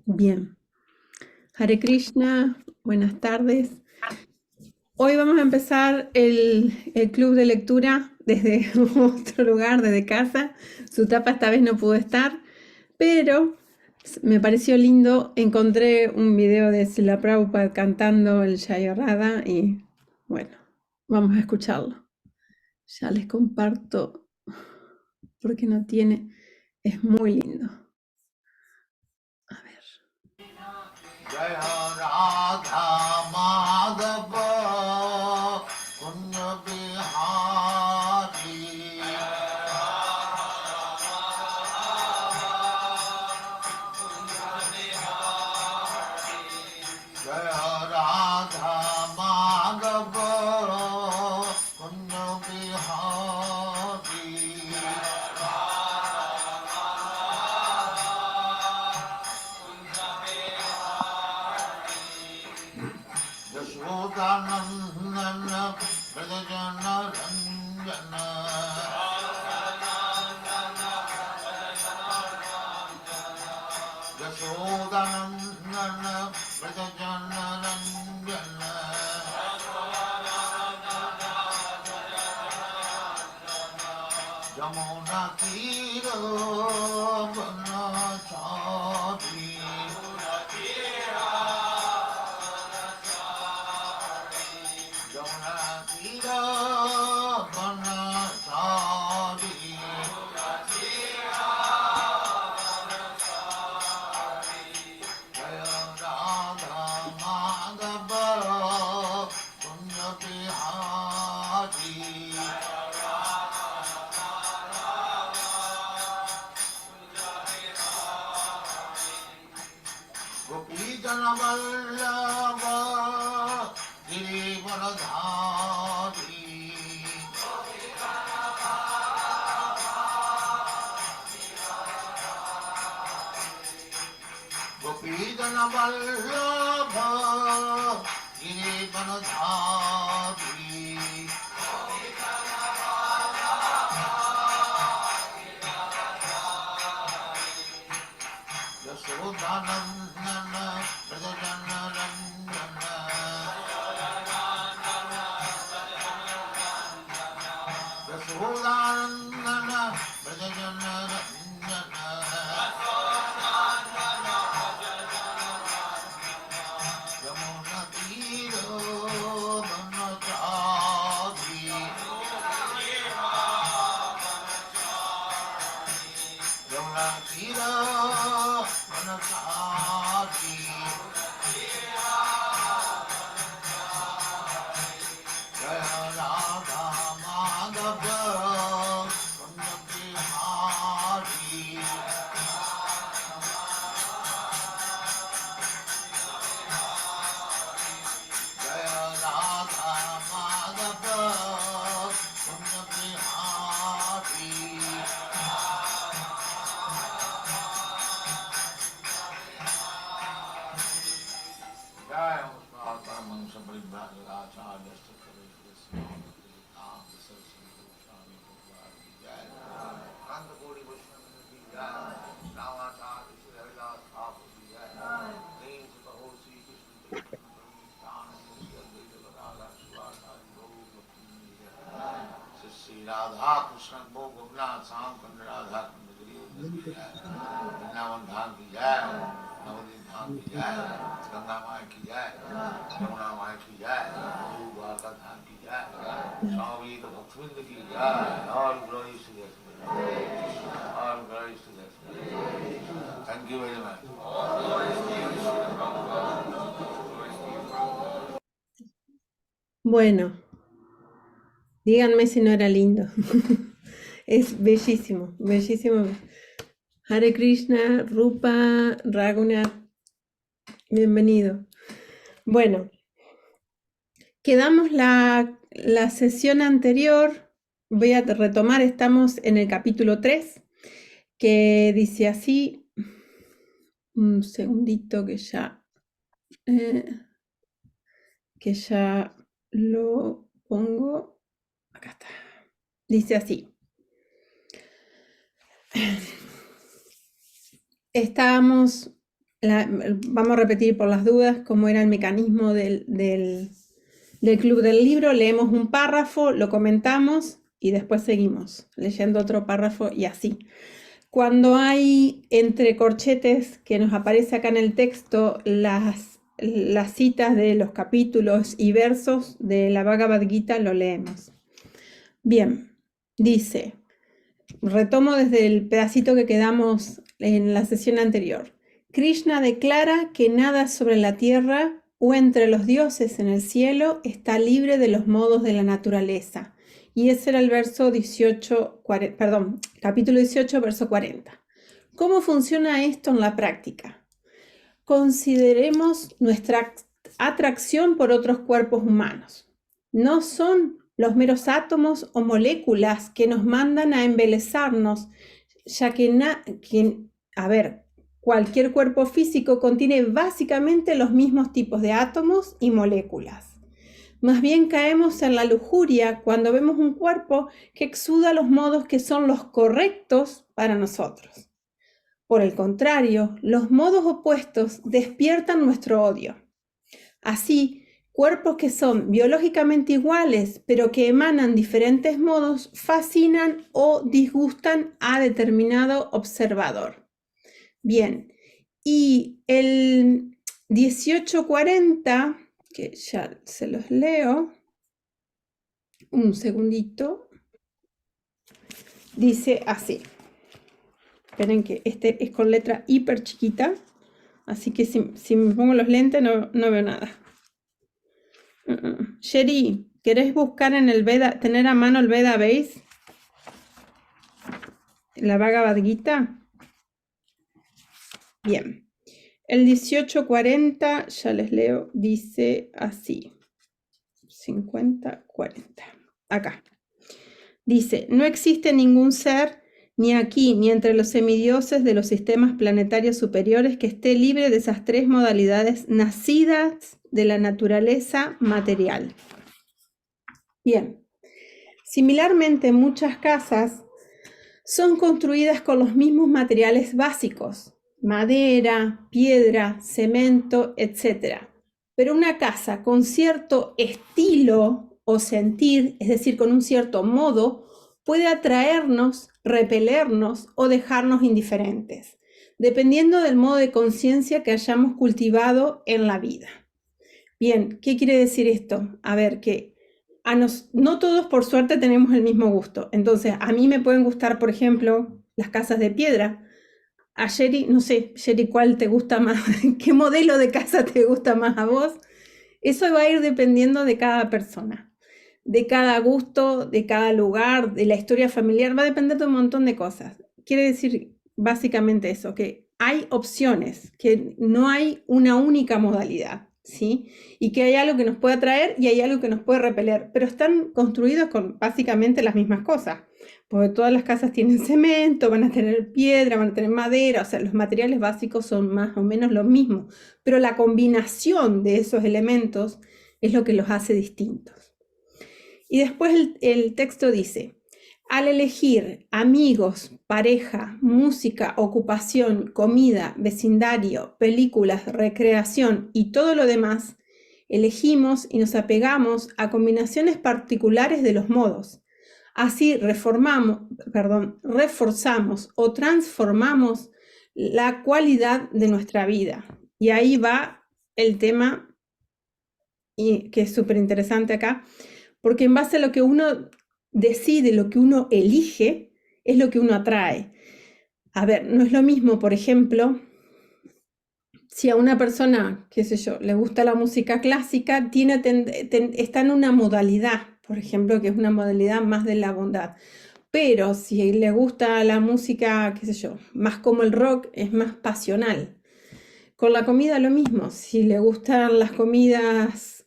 Bien. Hare Krishna, buenas tardes. Hoy vamos a empezar el club de lectura desde otro lugar, desde casa. Sutapa esta vez no pudo estar, pero me pareció lindo. Encontré un video de Srila Prabhupada cantando el Jaya Radha y bueno, vamos a escucharlo. Ya les comparto porque no tiene, es muy lindo. A ver. Jaya Radha Madhava Kunja Bihari Jaya Radha Madhava Kunja Bihari Yashodanandana Vrajajana Ranjana Yashodanandana Vrajajana Ranjana Yamuna Tira Vanachari Yamuna Tira Vanachari Jaya Radha Madhava Punya Bihari Gopi Jana Vallabha Girivaradhari Gopi Jana Vallabha Girivaradhari Yashodanandana Vrajajana Ranjana Yashodanandana Vrajajana Ranjana Yamuna Tira Vanachari Yamuna Tira Vanachari Jaya Radha Madhava Punya Bihari Jaya Radha Madhava Punya Bihari Jaya Uspata Mansa Paribhajagacharya Nanda Kori Vaishnava Ki Jai Ramacharya Shri Haridas Thakur Ki Jai Prem Se Kaho Shri Krishna Chaitanya Nityananda Shri Advaita Gadadhar Shivasari Gaur Bhakti Jai Shri Radha Krishna Bho Gopinath Sam Kanda Radha Kanda Giri Ki Jai Vrindavan Dham Ki Jai Navadvip Dham Ki Jai Ganga Mai Ki Jai Yamuna Mai Ki Jai Guru Dwarka Dham Ki Jai Swami Bhaktivinoda Ki Jai All glories to the All glories to the Thank you very much. Bueno, díganme si no era lindo. Es bellísimo, bellísimo. Hare Krishna, Rupa, Raghunath, bienvenido. Bueno, quedamos la sesión anterior, voy a retomar, estamos en el capítulo 3, que dice así, un segundito que ya lo pongo, acá está, dice así. Estábamos vamos a repetir por las dudas cómo era el mecanismo del club del libro. Leemos un párrafo, lo comentamos y después seguimos leyendo otro párrafo y así. Cuando hay entre corchetes que nos aparece acá en el texto las citas de los capítulos y versos de la Bhagavad Gita, lo leemos. Bien, dice, retomo desde el pedacito que quedamos en la sesión anterior. Krishna declara que nada sobre la tierra o entre los dioses en el cielo está libre de los modos de la naturaleza. Y ese era el verso 18, capítulo 18, verso 40. ¿Cómo funciona esto en la práctica? Consideremos nuestra atracción por otros cuerpos humanos. No son los meros átomos o moléculas que nos mandan a embelezarnos, ya que cualquier cuerpo físico contiene básicamente los mismos tipos de átomos y moléculas. Más bien caemos en la lujuria cuando vemos un cuerpo que exuda los modos que son los correctos para nosotros. Por el contrario, los modos opuestos despiertan nuestro odio. Así, cuerpos que son biológicamente iguales, pero que emanan diferentes modos, fascinan o disgustan a determinado observador. Bien, y el 1840, que ya se los leo, un segundito, dice así. Esperen que este es con letra hiper chiquita, así que si me pongo los lentes no veo nada. Sherry, ¿querés buscar en el Veda, tener a mano el Veda Base? La Bhagavad Gita. Bien. El 1840, ya les leo, dice así. 50-40. Acá. Dice, no existe ningún ser, ni aquí, ni entre los semidioses de los sistemas planetarios superiores, que esté libre de esas tres modalidades nacidas de la naturaleza material. Bien. Similarmente, muchas casas son construidas con los mismos materiales básicos, madera, piedra, cemento, etc. Pero una casa con cierto estilo o sentir, es decir, con un cierto modo, puede atraernos, repelernos o dejarnos indiferentes, dependiendo del modo de conciencia que hayamos cultivado en la vida. Bien, ¿qué quiere decir esto? A ver, que no todos por suerte tenemos el mismo gusto. Entonces, a mí me pueden gustar, por ejemplo, las casas de piedra. A Sherry, no sé, Sherry, ¿cuál te gusta más? ¿Qué modelo de casa te gusta más a vos? Eso va a ir dependiendo de cada persona, de cada gusto, de cada lugar, de la historia familiar. Va a depender de un montón de cosas. Quiere decir básicamente eso, que hay opciones, que no hay una única modalidad, ¿sí? Y que hay algo que nos puede atraer y hay algo que nos puede repeler, pero están construidos con básicamente las mismas cosas, porque todas las casas tienen cemento, van a tener piedra, van a tener madera, o sea, los materiales básicos son más o menos lo mismo, pero la combinación de esos elementos es lo que los hace distintos. Y después el texto dice, al elegir amigos, pareja, música, ocupación, comida, vecindario, películas, recreación y todo lo demás, elegimos y nos apegamos a combinaciones particulares de los modos. Así reforzamos o transformamos la cualidad de nuestra vida. Y ahí va el tema, y que es súper interesante acá, porque en base a lo que uno decide, lo que uno elige, es lo que uno atrae. A ver, no es lo mismo, por ejemplo, si a una persona, qué sé yo, le gusta la música clásica, está en una modalidad, por ejemplo, que es una modalidad más de la bondad. Pero si le gusta la música, qué sé yo, más como el rock, es más pasional. Con la comida lo mismo, si le gustan las comidas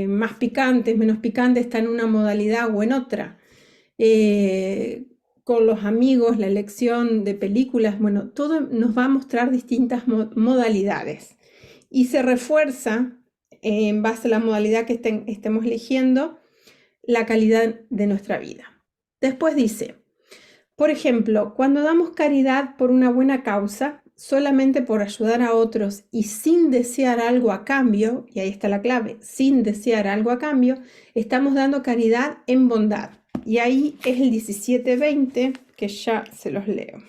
más picantes, menos picantes, está en una modalidad o en otra. Con los amigos, la elección de películas, bueno, todo nos va a mostrar distintas modalidades. Y se refuerza, en base a la modalidad que estemos eligiendo, la calidad de nuestra vida. Después dice, por ejemplo, cuando damos caridad por una buena causa, solamente por ayudar a otros y sin desear algo a cambio, y ahí está la clave, sin desear algo a cambio, estamos dando caridad en bondad. Y ahí es el 17:20, que ya se los leo.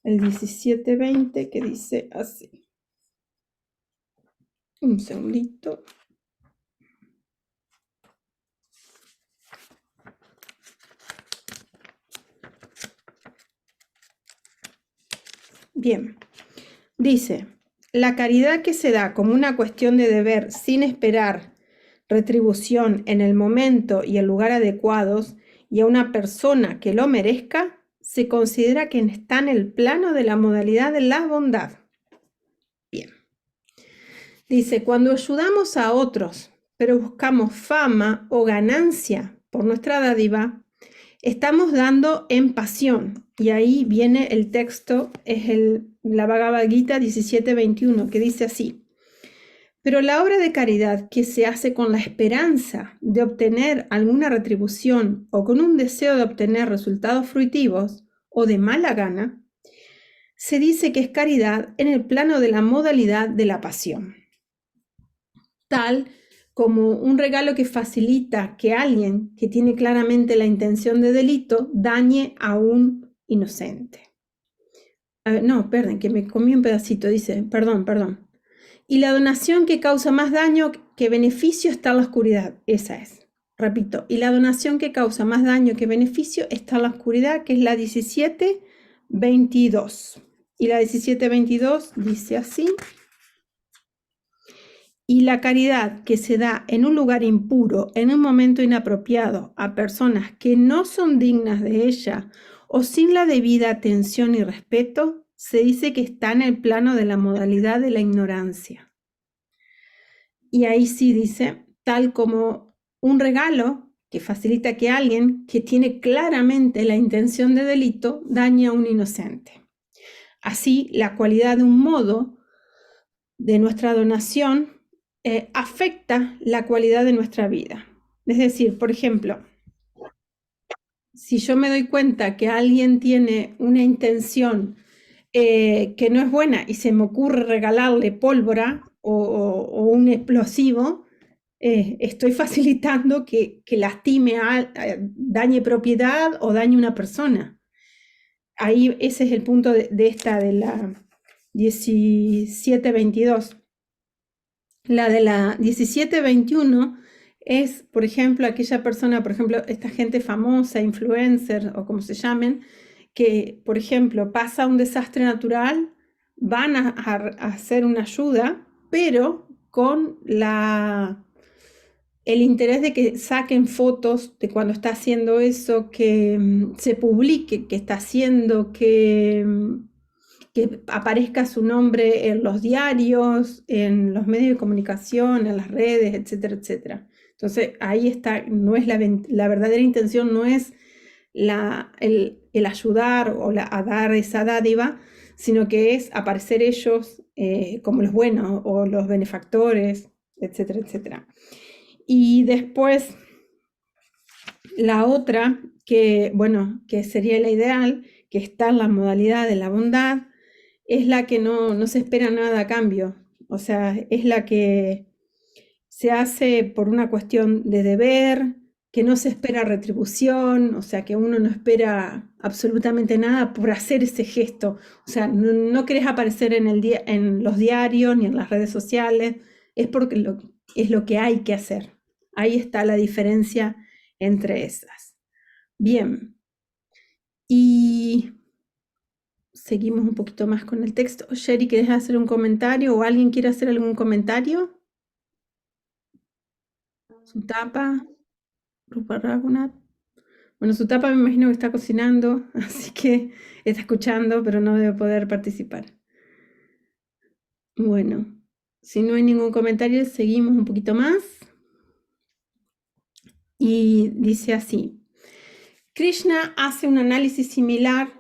El 17:20 que dice así. Un segundito. Bien, dice, la caridad que se da como una cuestión de deber sin esperar retribución en el momento y el lugar adecuados y a una persona que lo merezca, se considera que está en el plano de la modalidad de la bondad. Bien. Dice, cuando ayudamos a otros, pero buscamos fama o ganancia por nuestra dádiva, estamos dando en pasión. Y ahí viene el texto, es la Bhagavad Gita 17:21, que dice así. Pero la obra de caridad que se hace con la esperanza de obtener alguna retribución o con un deseo de obtener resultados fruitivos o de mala gana, se dice que es caridad en el plano de la modalidad de la pasión. Tal como un regalo que facilita que alguien que tiene claramente la intención de delito dañe a un inocente. No, perdón, que me comí un pedacito, dice, perdón. Y la donación que causa más daño que beneficio está en la oscuridad. Esa es. Repito, y la donación que causa más daño que beneficio está en la oscuridad, que es la 17:22. Y la 17:22 dice así. Y la caridad que se da en un lugar impuro, en un momento inapropiado, a personas que no son dignas de ella o sin la debida atención y respeto, se dice que está en el plano de la modalidad de la ignorancia. Y ahí sí dice, tal como un regalo que facilita que alguien que tiene claramente la intención de delito dañe a un inocente. Así, la cualidad de un modo de nuestra donación afecta la cualidad de nuestra vida. Es decir, por ejemplo, si yo me doy cuenta que alguien tiene una intención que no es buena y se me ocurre regalarle pólvora o un explosivo, estoy facilitando que lastime, dañe propiedad o dañe una persona. Ahí ese es el punto de la 17:22. La de la 17:21 es, por ejemplo, aquella persona, por ejemplo, esta gente famosa, influencer o como se llamen, que, por ejemplo, pasa un desastre natural, van a hacer una ayuda, pero con el interés de que saquen fotos de cuando está haciendo eso, que se publique que está haciendo, que aparezca su nombre en los diarios, en los medios de comunicación, en las redes, etcétera, etcétera. Entonces ahí está, no es la verdadera intención, no es el ayudar o a dar esa dádiva, sino que es aparecer ellos como los buenos o los benefactores, etcétera, etcétera. Y después la otra, que sería la ideal, que está en la modalidad de la bondad, es la que no se espera nada a cambio. O sea, es la que se hace por una cuestión de deber, que no se espera retribución, o sea, que uno no espera absolutamente nada por hacer ese gesto. O sea, no querés aparecer en los diarios ni en las redes sociales, es porque es lo que hay que hacer. Ahí está la diferencia entre esas. Bien. Y seguimos un poquito más con el texto. Sherry, ¿querés hacer un comentario o alguien quiere hacer algún comentario? Sutapa, Rupa Raghunath. Bueno, Sutapa me imagino que está cocinando, así que está escuchando, pero no debe poder participar. Bueno, si no hay ningún comentario, seguimos un poquito más. Y dice así. Krishna hace un análisis similar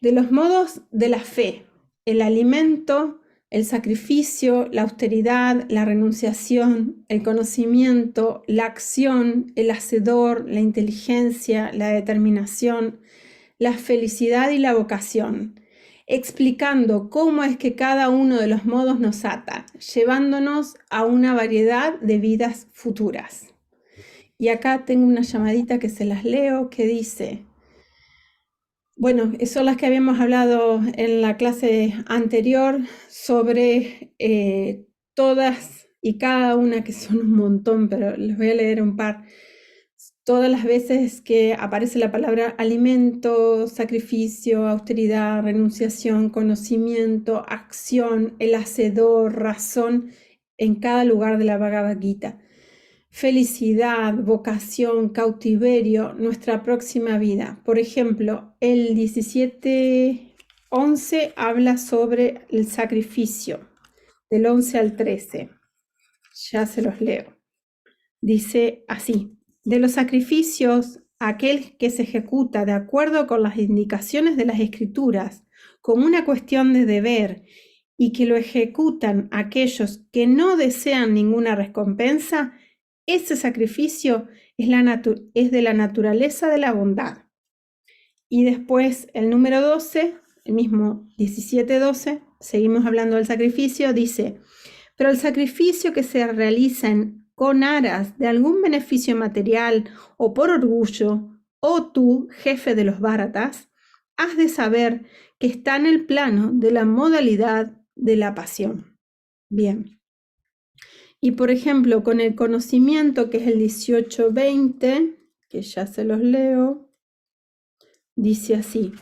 de los modos de la fe, el alimento, el sacrificio, la austeridad, la renunciación, el conocimiento, la acción, el hacedor, la inteligencia, la determinación, la felicidad y la vocación. explicando cómo es que cada uno de los modos nos ata, llevándonos a una variedad de vidas futuras. Y acá tengo una llamadita que se las leo, que dice, bueno, son las que habíamos hablado en la clase anterior sobre todas y cada una, que son un montón, pero les voy a leer un par. Todas las veces que aparece la palabra alimento, sacrificio, austeridad, renunciación, conocimiento, acción, el hacedor, razón, en cada lugar de la Bhagavad Gita. Felicidad, vocación, cautiverio, nuestra próxima vida. Por ejemplo, el 17:11 habla sobre el sacrificio, del 11 al 13. Ya se los leo. Dice así: de los sacrificios, aquel que se ejecuta de acuerdo con las indicaciones de las Escrituras, como una cuestión de deber, y que lo ejecutan aquellos que no desean ninguna recompensa, ese sacrificio es de la naturaleza de la bondad. Y después el número 12, el mismo 17:12, seguimos hablando del sacrificio, dice: pero el sacrificio que se realiza con aras de algún beneficio material o por orgullo, o tú, jefe de los bharatas, has de saber que está en el plano de la modalidad de la pasión. Bien. Y por ejemplo, con el conocimiento, que es el 18:20, que ya se los leo, dice así: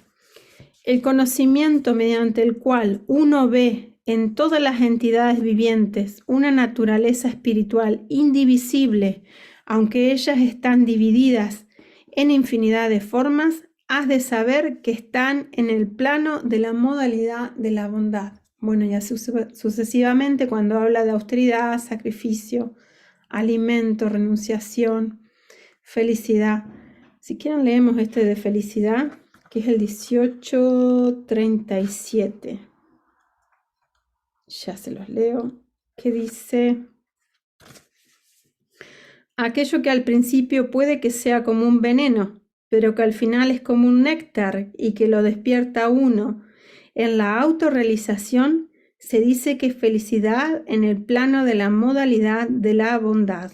el conocimiento mediante el cual uno ve en todas las entidades vivientes una naturaleza espiritual indivisible, aunque ellas están divididas en infinidad de formas, has de saber que están en el plano de la modalidad de la bondad. Bueno, ya sucesivamente, cuando habla de austeridad, sacrificio, alimento, renunciación, felicidad. Si quieren leemos este de felicidad, que es el 18:37. Ya se los leo, que dice: aquello que al principio puede que sea como un veneno, pero que al final es como un néctar y que lo despierta a uno en la autorrealización, se dice que es felicidad en el plano de la modalidad de la bondad.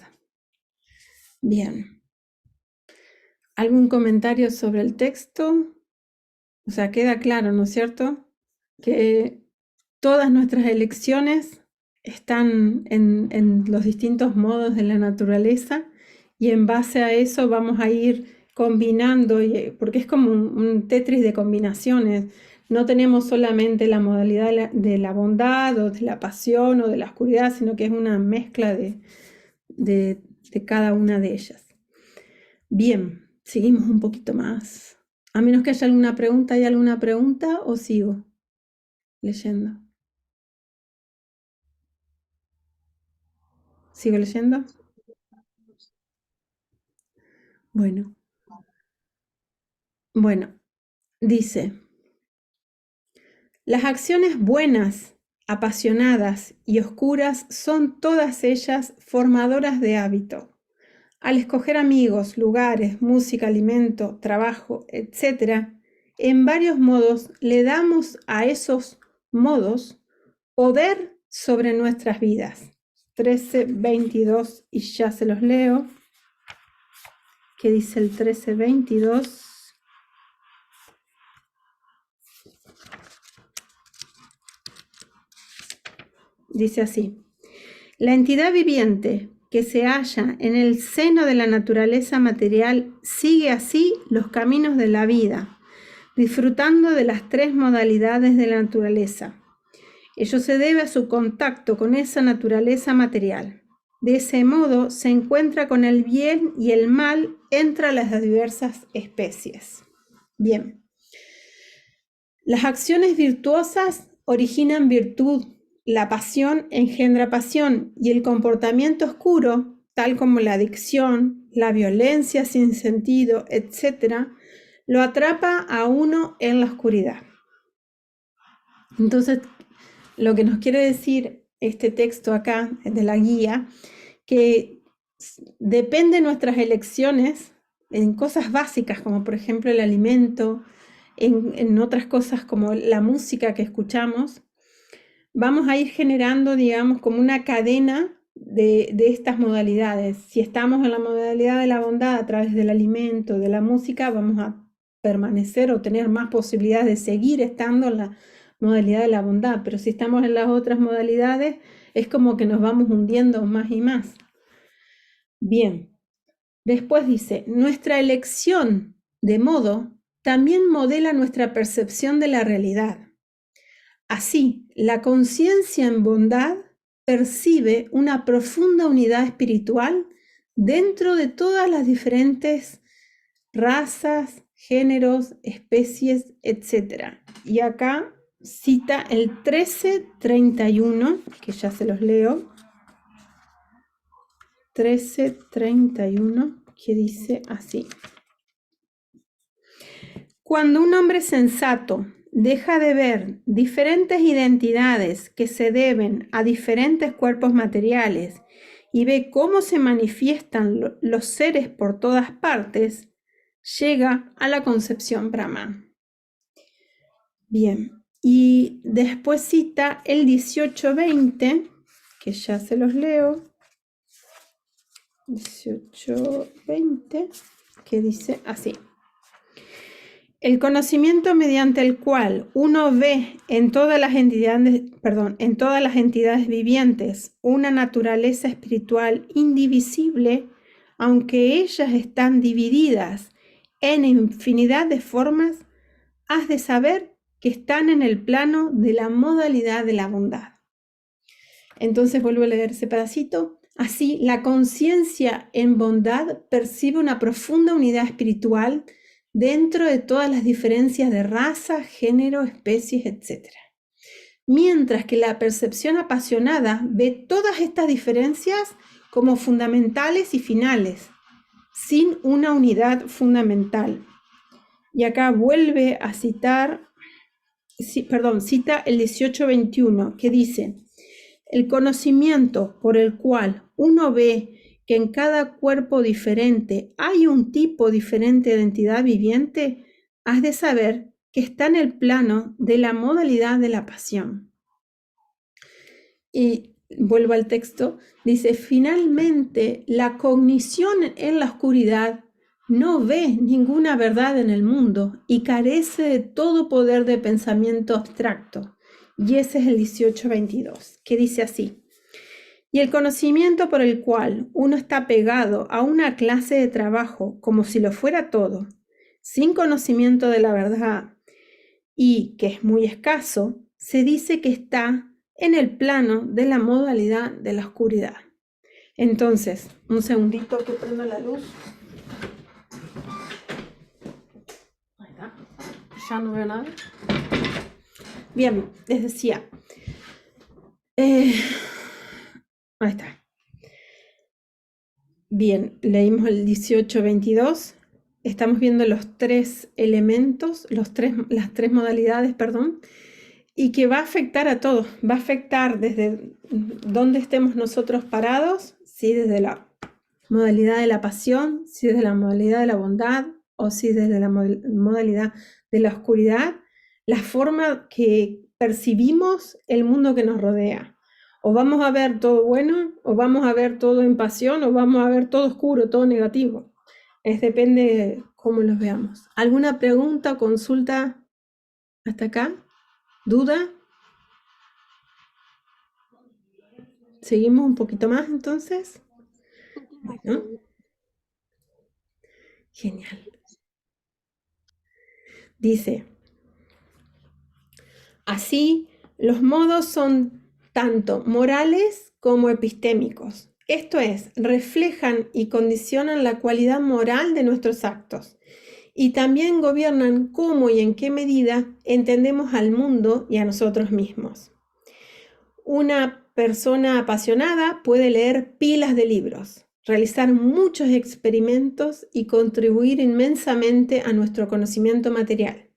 Bien. ¿Algún comentario sobre el texto? O sea, queda claro, ¿no es cierto?, que todas nuestras elecciones están en los distintos modos de la naturaleza, y en base a eso vamos a ir combinando, porque es como un Tetris de combinaciones. No tenemos solamente la modalidad de la bondad o de la pasión o de la oscuridad, sino que es una mezcla de cada una de ellas. Bien, seguimos un poquito más. A menos que haya alguna pregunta. ¿Hay alguna pregunta o sigo leyendo? ¿Sigo leyendo? Bueno, dice: las acciones buenas, apasionadas y oscuras son todas ellas formadoras de hábito. Al escoger amigos, lugares, música, alimento, trabajo, etc., en varios modos le damos a esos modos poder sobre nuestras vidas. 13:22, y ya se los leo. ¿Qué dice el 13:22? Dice así: la entidad viviente que se halla en el seno de la naturaleza material sigue así los caminos de la vida, disfrutando de las tres modalidades de la naturaleza. Ello se debe a su contacto con esa naturaleza material. De ese modo se encuentra con el bien y el mal entre las diversas especies. Bien. Las acciones virtuosas originan virtud, la pasión engendra pasión, y el comportamiento oscuro, tal como la adicción, la violencia sin sentido, etc., lo atrapa a uno en la oscuridad. Entonces, lo que nos quiere decir este texto acá de la guía, que depende de nuestras elecciones en cosas básicas, como por ejemplo el alimento, en otras cosas como la música que escuchamos, vamos a ir generando, digamos, como una cadena de estas modalidades. Si estamos en la modalidad de la bondad a través del alimento, de la música, vamos a permanecer o tener más posibilidades de seguir estando en la modalidad de la bondad, pero si estamos en las otras modalidades, es como que nos vamos hundiendo más y más. Bien, después dice, nuestra elección de modo también modela nuestra percepción de la realidad. Así, la conciencia en bondad percibe una profunda unidad espiritual dentro de todas las diferentes razas, géneros, especies, etc. Y acá cita el 1331, que ya se los leo. 1331, que dice así. Cuando un hombre sensato deja de ver diferentes identidades que se deben a diferentes cuerpos materiales y ve cómo se manifiestan los seres por todas partes, llega a la concepción Brahman. Bien, y después cita el 1820, que ya se los leo. 1820, que dice así. El conocimiento mediante el cual uno ve en todas las entidades vivientes una naturaleza espiritual indivisible, aunque ellas están divididas en infinidad de formas, has de saber que están en el plano de la modalidad de la bondad. Entonces vuelvo a leer ese pedacito. Así, la conciencia en bondad percibe una profunda unidad espiritual dentro de todas las diferencias de raza, género, especies, etc. Mientras que la percepción apasionada ve todas estas diferencias como fundamentales y finales, sin una unidad fundamental. Y acá vuelve a citar, cita el 1821, que dice: el conocimiento por el cual uno ve que en cada cuerpo diferente hay un tipo diferente de entidad viviente, has de saber que está en el plano de la modalidad de la pasión. Y vuelvo al texto, dice, finalmente la cognición en la oscuridad no ve ninguna verdad en el mundo y carece de todo poder de pensamiento abstracto. Y ese es el 1822, que dice así. Y el conocimiento por el cual uno está pegado a una clase de trabajo como si lo fuera todo, sin conocimiento de la verdad y que es muy escaso, se dice que está en el plano de la modalidad de la oscuridad. Entonces, un segundito que prendo la luz. Ahí está. Ya no veo nada. Bien, les decía. Ahí está. Bien, leímos el 1822. Estamos viendo los tres elementos, las tres modalidades, perdón, y que va a afectar a todos. Va a afectar desde donde estemos nosotros parados, si desde la modalidad de la pasión, si desde la modalidad de la bondad, o si desde la modalidad de la oscuridad, la forma que percibimos el mundo que nos rodea. O vamos a ver todo bueno, o vamos a ver todo en pasión, o vamos a ver todo oscuro, todo negativo. Depende de cómo los veamos. ¿Alguna pregunta o consulta hasta acá? ¿Duda? ¿Seguimos un poquito más entonces? Bueno. Genial. Dice, así los modos son tanto morales como epistémicos. Esto es, reflejan y condicionan la cualidad moral de nuestros actos y también gobiernan cómo y en qué medida entendemos al mundo y a nosotros mismos. Una persona apasionada puede leer pilas de libros, realizar muchos experimentos y contribuir inmensamente a nuestro conocimiento material.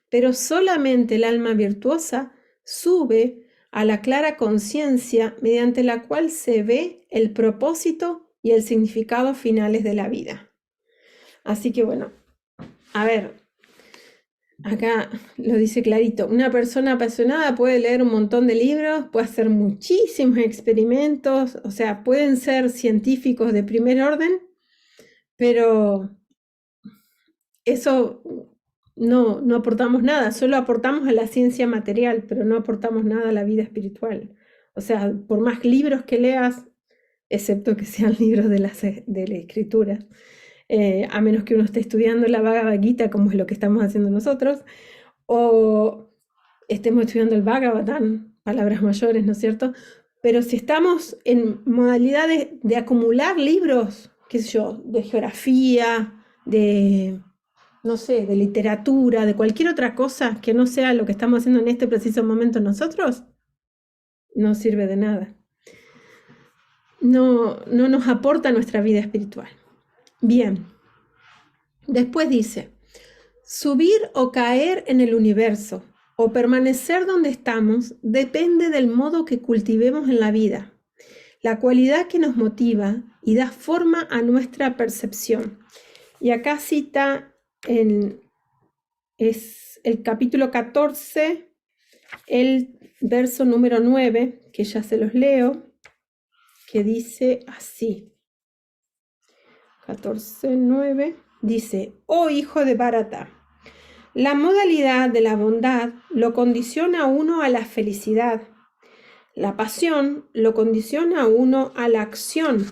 Pero solamente el alma virtuosa sube a la clara conciencia mediante la cual se ve el propósito y el significado finales de la vida. Así que bueno, a ver, Acá lo dice clarito, una persona apasionada puede leer un montón de libros, puede hacer muchísimos experimentos, o sea, pueden ser científicos de primer orden, pero eso no aportamos nada, solo aportamos a la ciencia material, pero no aportamos nada a la vida espiritual. O sea, por más libros que leas, excepto que sean libros de la escritura, a menos que uno esté estudiando la Bhagavad Gita, como es lo que estamos haciendo nosotros, o estemos estudiando el Bhagavatam, palabras mayores, ¿no es cierto? Pero si estamos en modalidades de acumular libros, qué sé yo, de geografía, no sé, de literatura, de cualquier otra cosa que no sea lo que estamos haciendo en este preciso momento nosotros, no sirve de nada. No nos aporta nuestra vida espiritual. Bien. Después dice, subir o caer en el universo o permanecer donde estamos depende del modo que cultivemos en la vida, la cualidad que nos motiva y da forma a nuestra percepción. Y acá cita es el capítulo 14, el verso número 9, que ya se los leo, que dice así. 14:9 dice, oh hijo de Bharata, la modalidad de la bondad lo condiciona a uno a la felicidad. La pasión lo condiciona a uno a la acción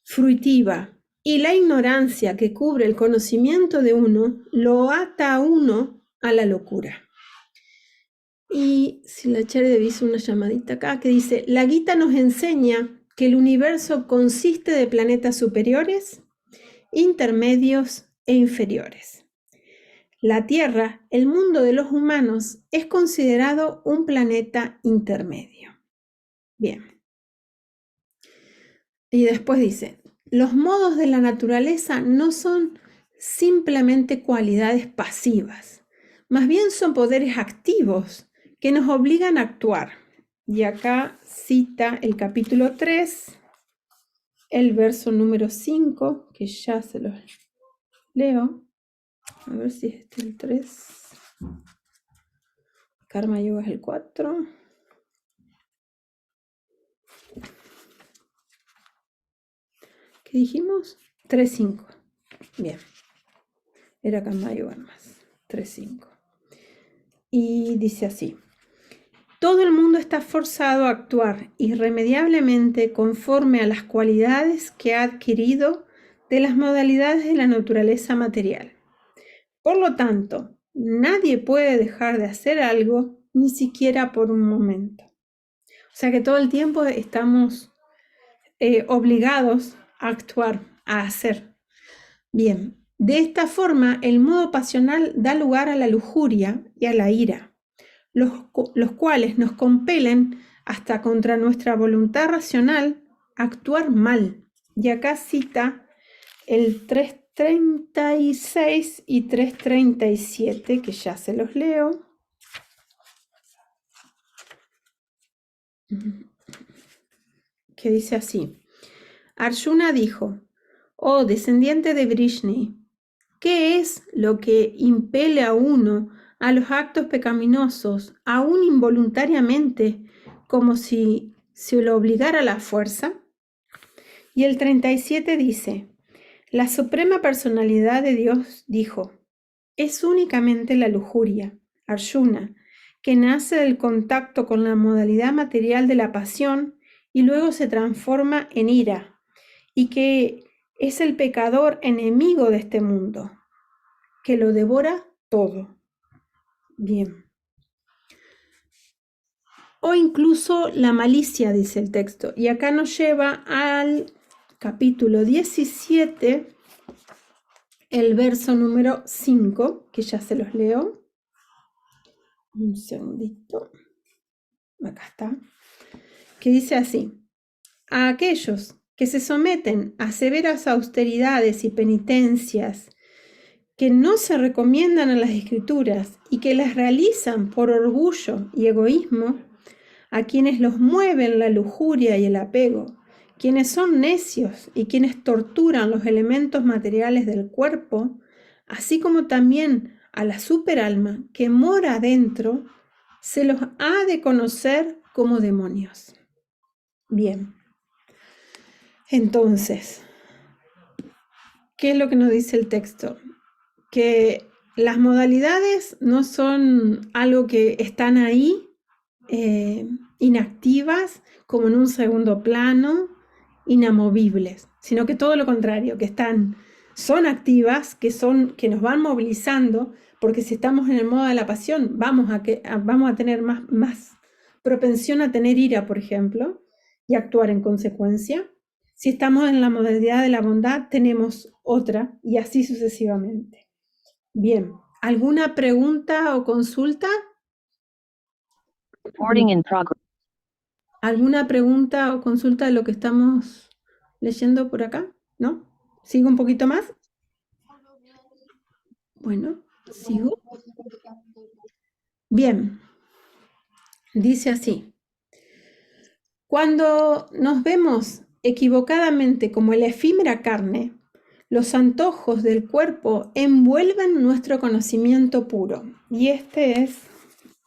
fruitiva y la ignorancia que cubre el conocimiento de uno lo ata a uno a la locura. Y si la Charity hizo una llamadita acá que dice, la Gita nos enseña que el universo consiste de planetas superiores, intermedios e inferiores. La Tierra, el mundo de los humanos, es considerado un planeta intermedio. Bien. Y después dice, los modos de la naturaleza no son simplemente cualidades pasivas, más bien son poderes activos que nos obligan a actuar. Y acá cita el capítulo 3, el verso número 5, que ya se los leo. A ver si es el 3. Karma Yoga es el 4. ¿Qué dijimos? 3.5. Bien. Era Karma Yoga más. 3.5. Y dice así. Todo el mundo está forzado a actuar irremediablemente conforme a las cualidades que ha adquirido de las modalidades de la naturaleza material. Por lo tanto, nadie puede dejar de hacer algo, ni siquiera por un momento. O sea que todo el tiempo estamos obligados a actuar, a hacer. Bien, de esta forma el modo pasional da lugar a la lujuria y a la ira, los cuales nos compelen hasta contra nuestra voluntad racional a actuar mal. Y acá cita el 3.36 y 3.37, que ya se los leo. Que dice así. Arjuna dijo, oh descendiente de Vrishni, ¿qué es lo que impele a uno a los actos pecaminosos, aún involuntariamente, como si se lo obligara a la fuerza? Y el 37 dice, la suprema personalidad de Dios dijo, es únicamente la lujuria, Arjuna, que nace del contacto con la modalidad material de la pasión y luego se transforma en ira, y que es el pecador enemigo de este mundo, que lo devora todo. Bien. O incluso la malicia, dice el texto. Y acá nos lleva al capítulo 17, el verso número 5, que ya se los leo. Un segundito. Acá está. Que dice así. A aquellos que se someten a severas austeridades y penitencias que no se recomiendan a las escrituras y que las realizan por orgullo y egoísmo, a quienes los mueven la lujuria y el apego, quienes son necios y quienes torturan los elementos materiales del cuerpo, así como también a la superalma que mora adentro, se los ha de conocer como demonios. Bien, entonces, ¿qué es lo que nos dice el texto? Que las modalidades no son algo que están ahí, inactivas, como en un segundo plano, inamovibles, sino que todo lo contrario, que son activas, que nos van movilizando, porque si estamos en el modo de la pasión, vamos a tener más propensión a tener ira, por ejemplo, y actuar en consecuencia. Si estamos en la modalidad de la bondad, tenemos otra, y así sucesivamente. Bien, ¿alguna pregunta o consulta? Recording in progress. ¿Alguna pregunta o consulta de lo que estamos leyendo por acá? ¿No? ¿Sigo un poquito más? Bueno, sigo. Bien, dice así. Cuando nos vemos equivocadamente como la efímera carne, los antojos del cuerpo envuelven nuestro conocimiento puro. Y este es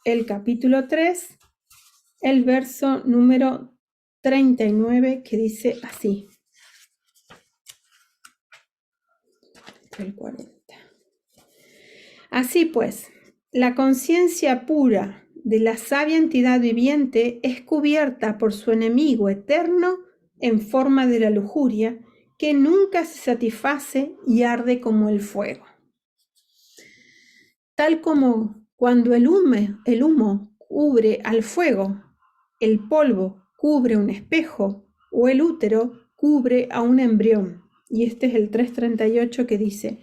el capítulo 3, el verso número 39, que dice así. El 40. Así pues, la conciencia pura de la sabia entidad viviente es cubierta por su enemigo eterno en forma de la lujuria, que nunca se satisface y arde como el fuego. Tal como cuando el humo cubre al fuego, el polvo cubre un espejo o el útero cubre a un embrión. Y este es el 338 que dice: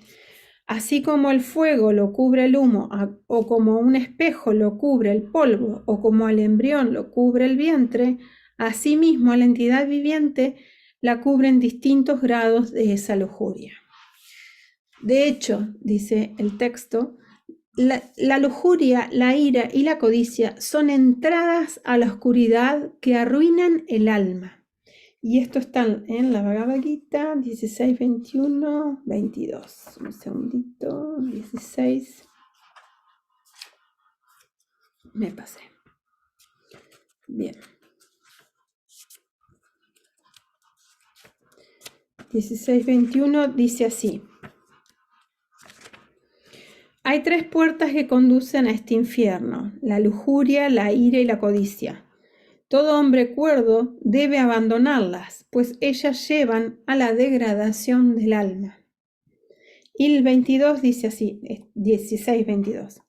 así como el fuego lo cubre el humo, o como un espejo lo cubre el polvo, o como al embrión lo cubre el vientre, asimismo a la entidad viviente la cubren distintos grados de esa lujuria. De hecho, dice el texto, la lujuria, la ira y la codicia son entradas a la oscuridad que arruinan el alma. Y esto está en la Bhagavad Gita 16, 21, 22. Un segundito, 16. Me pasé. Bien. 16, 21 dice así. Hay 3 puertas que conducen a este infierno: la lujuria, la ira y la codicia. Todo hombre cuerdo debe abandonarlas, pues ellas llevan a la degradación del alma. Y el 22 dice así, 16, 22.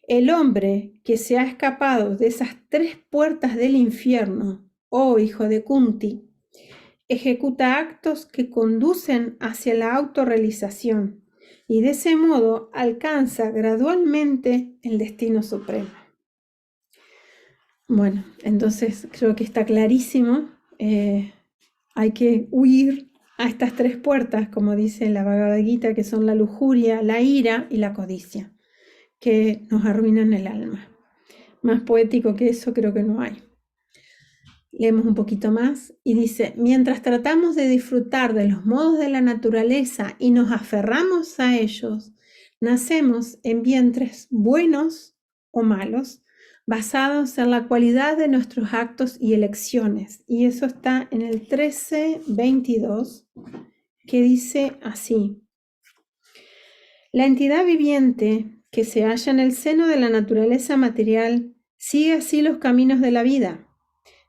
El hombre que se ha escapado de esas 3 puertas del infierno, oh hijo de Kunti, ejecuta actos que conducen hacia la autorrealización y de ese modo alcanza gradualmente el destino supremo. Bueno, entonces creo que está clarísimo. Hay que huir a estas 3 puertas, como dice la Bhagavad Gita, que son la lujuria, la ira y la codicia, que nos arruinan el alma. Más poético que eso creo que no hay. Leemos un poquito más y dice: mientras tratamos de disfrutar de los modos de la naturaleza y nos aferramos a ellos, nacemos en vientres buenos o malos, basados en la cualidad de nuestros actos y elecciones. Y eso está en el 13:22, que dice así: la entidad viviente que se halla en el seno de la naturaleza material sigue así los caminos de la vida,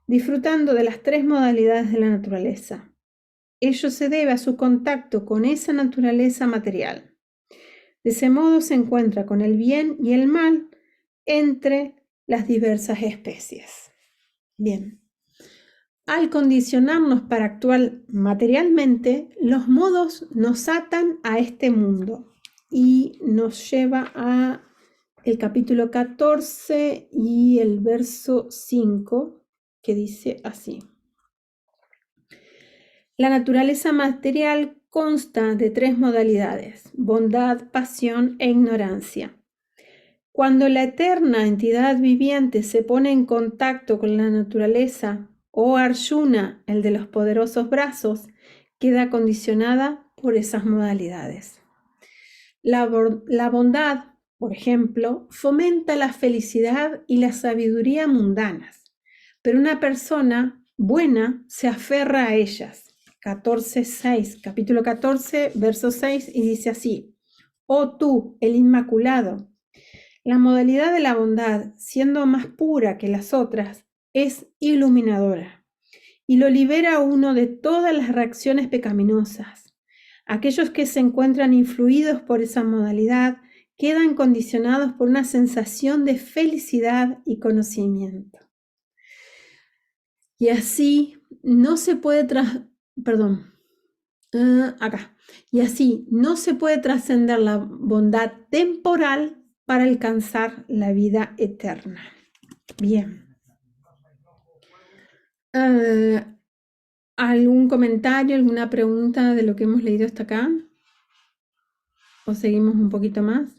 disfrutando de las 3 modalidades de la naturaleza. Ello se debe a su contacto con esa naturaleza material. De ese modo se encuentra con el bien y el mal entre las diversas especies. Bien. Al condicionarnos para actuar materialmente, los modos nos atan a este mundo y nos lleva a el capítulo 14 y el verso 5, que dice así: la naturaleza material consta de 3 modalidades: bondad, pasión e ignorancia. Cuando la eterna entidad viviente se pone en contacto con la naturaleza, o Arjuna, el de los poderosos brazos, queda condicionada por esas modalidades. La bondad por ejemplo, fomenta la felicidad y la sabiduría mundanas, pero una persona buena se aferra a ellas. 14:6, capítulo 14, verso 6, y dice así: Oh tú, el Inmaculado, la modalidad de la bondad, siendo más pura que las otras, es iluminadora y lo libera a uno de todas las reacciones pecaminosas. Aquellos que se encuentran influidos por esa modalidad quedan condicionados por una sensación de felicidad y conocimiento. Y así no se puede Y así no se puede trascender la bondad temporal para alcanzar la vida eterna. Bien. ¿Algún comentario, alguna pregunta de lo que hemos leído hasta acá? ¿O seguimos un poquito más?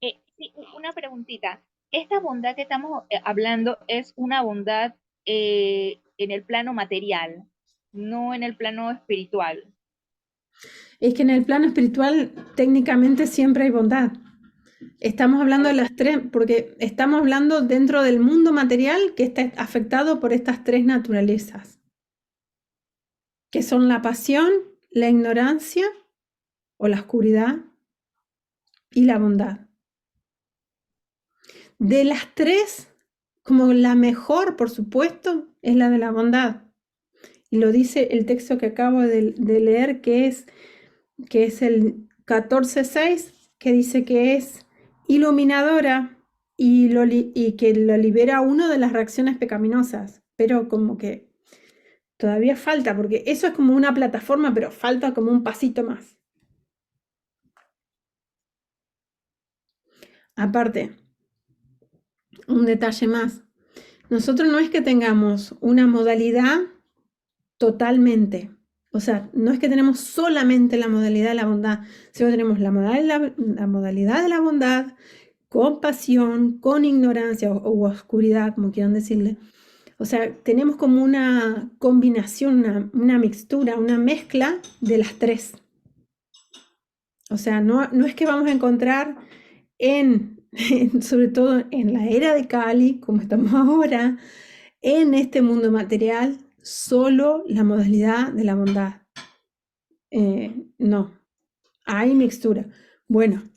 Sí, una preguntita. Esta bondad que estamos hablando es una bondad en el plano material, no en el plano espiritual. Es que en el plano espiritual técnicamente siempre hay bondad. Estamos hablando de las tres, porque estamos hablando dentro del mundo material que está afectado por estas tres naturalezas, que son la pasión, la ignorancia o la oscuridad y la bondad. De las tres, como la mejor, por supuesto, es la de la bondad. Y lo dice el texto que acabo de leer, que es el 14:6, que dice que es iluminadora y que lo libera a uno de las reacciones pecaminosas. Pero como que todavía falta, porque eso es como una plataforma, pero falta como un pasito más. Aparte, un detalle más. Nosotros no es que tengamos una modalidad totalmente. O sea, no es que tenemos solamente la modalidad de la bondad, sino que tenemos la modalidad de la bondad con pasión, con ignorancia o oscuridad, como quieran decirle. O sea, tenemos como una combinación, una mixtura, una mezcla de las tres. O sea, no es que vamos a encontrar sobre todo en la era de Kali, como estamos ahora, en este mundo material, solo la modalidad de la bondad. No, hay mixtura. Bueno,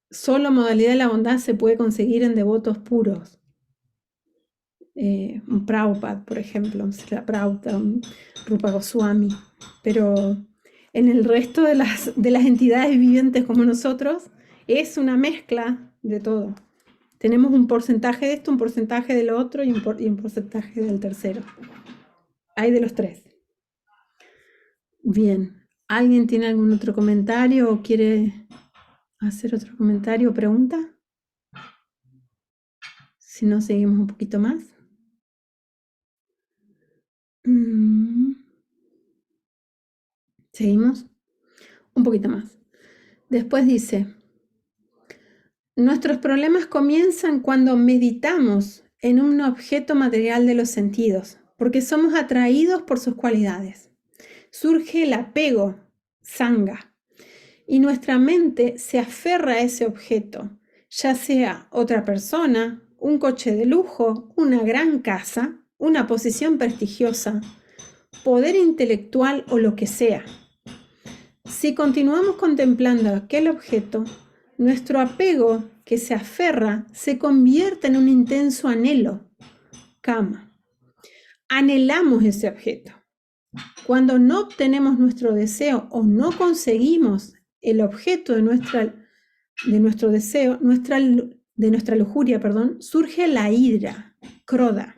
solo modalidad de la bondad se puede conseguir en devotos puros. Un Prabhupada, por ejemplo, Srila Prabhupada, un Rupa Goswami. Pero en el resto de las entidades vivientes como nosotros, es una mezcla de todo. Tenemos un porcentaje de esto, un porcentaje de lo otro y un porcentaje del tercero. Hay de los tres. Bien. ¿Alguien tiene algún otro comentario o quiere hacer otro comentario o pregunta? Si no, seguimos un poquito más. Seguimos un poquito más. Después dice, nuestros problemas comienzan cuando meditamos en un objeto material de los sentidos, porque somos atraídos por sus cualidades. Surge el apego, sanga, y nuestra mente se aferra a ese objeto, ya sea otra persona, un coche de lujo, una gran casa, una posición prestigiosa, poder intelectual o lo que sea. Si continuamos contemplando aquel objeto, nuestro apego que se aferra se convierte en un intenso anhelo, kama. Anhelamos ese objeto. Cuando no obtenemos nuestro deseo o no conseguimos el objeto de nuestro deseo, de nuestra lujuria, surge la ira, krodha.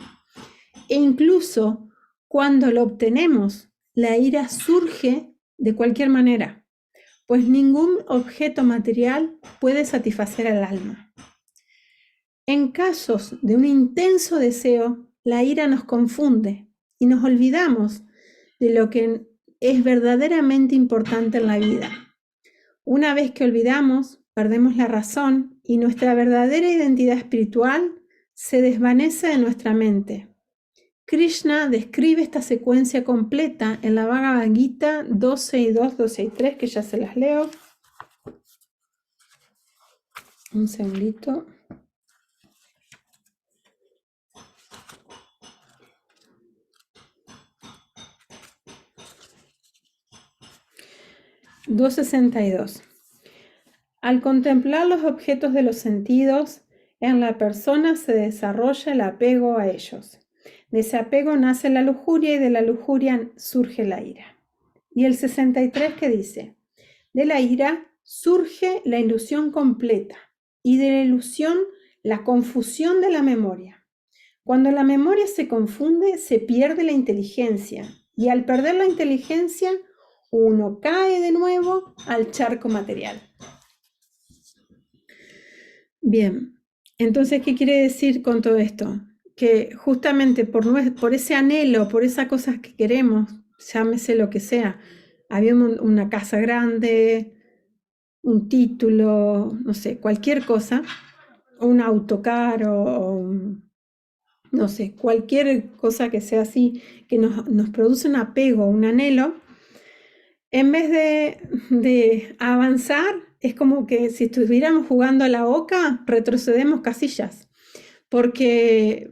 E incluso cuando lo obtenemos, la ira surge de cualquier manera, pues ningún objeto material puede satisfacer al alma. En casos de un intenso deseo, la ira nos confunde y nos olvidamos de lo que es verdaderamente importante en la vida. Una vez que olvidamos, perdemos la razón y nuestra verdadera identidad espiritual se desvanece de nuestra mente. Krishna describe esta secuencia completa en la Bhagavad Gita 12:2, 12:3, que ya se las leo. Un segundito. (262) Al contemplar los objetos de los sentidos, en la persona se desarrolla el apego a ellos. De ese apego nace la lujuria y de la lujuria surge la ira. Y el 63 que dice, de la ira surge la ilusión completa y de la ilusión la confusión de la memoria. Cuando la memoria se confunde, se pierde la inteligencia y al perder la inteligencia, uno cae de nuevo al charco material. Bien, entonces, ¿qué quiere decir con todo esto? Que justamente por ese anhelo, por esas cosas que queremos, llámese lo que sea, había una casa grande, un título, no sé, cualquier cosa, un auto caro, o, no sé, cualquier cosa que sea así, que nos produce un apego, un anhelo, en vez de avanzar, es como que si estuviéramos jugando a la oca, retrocedemos casillas, porque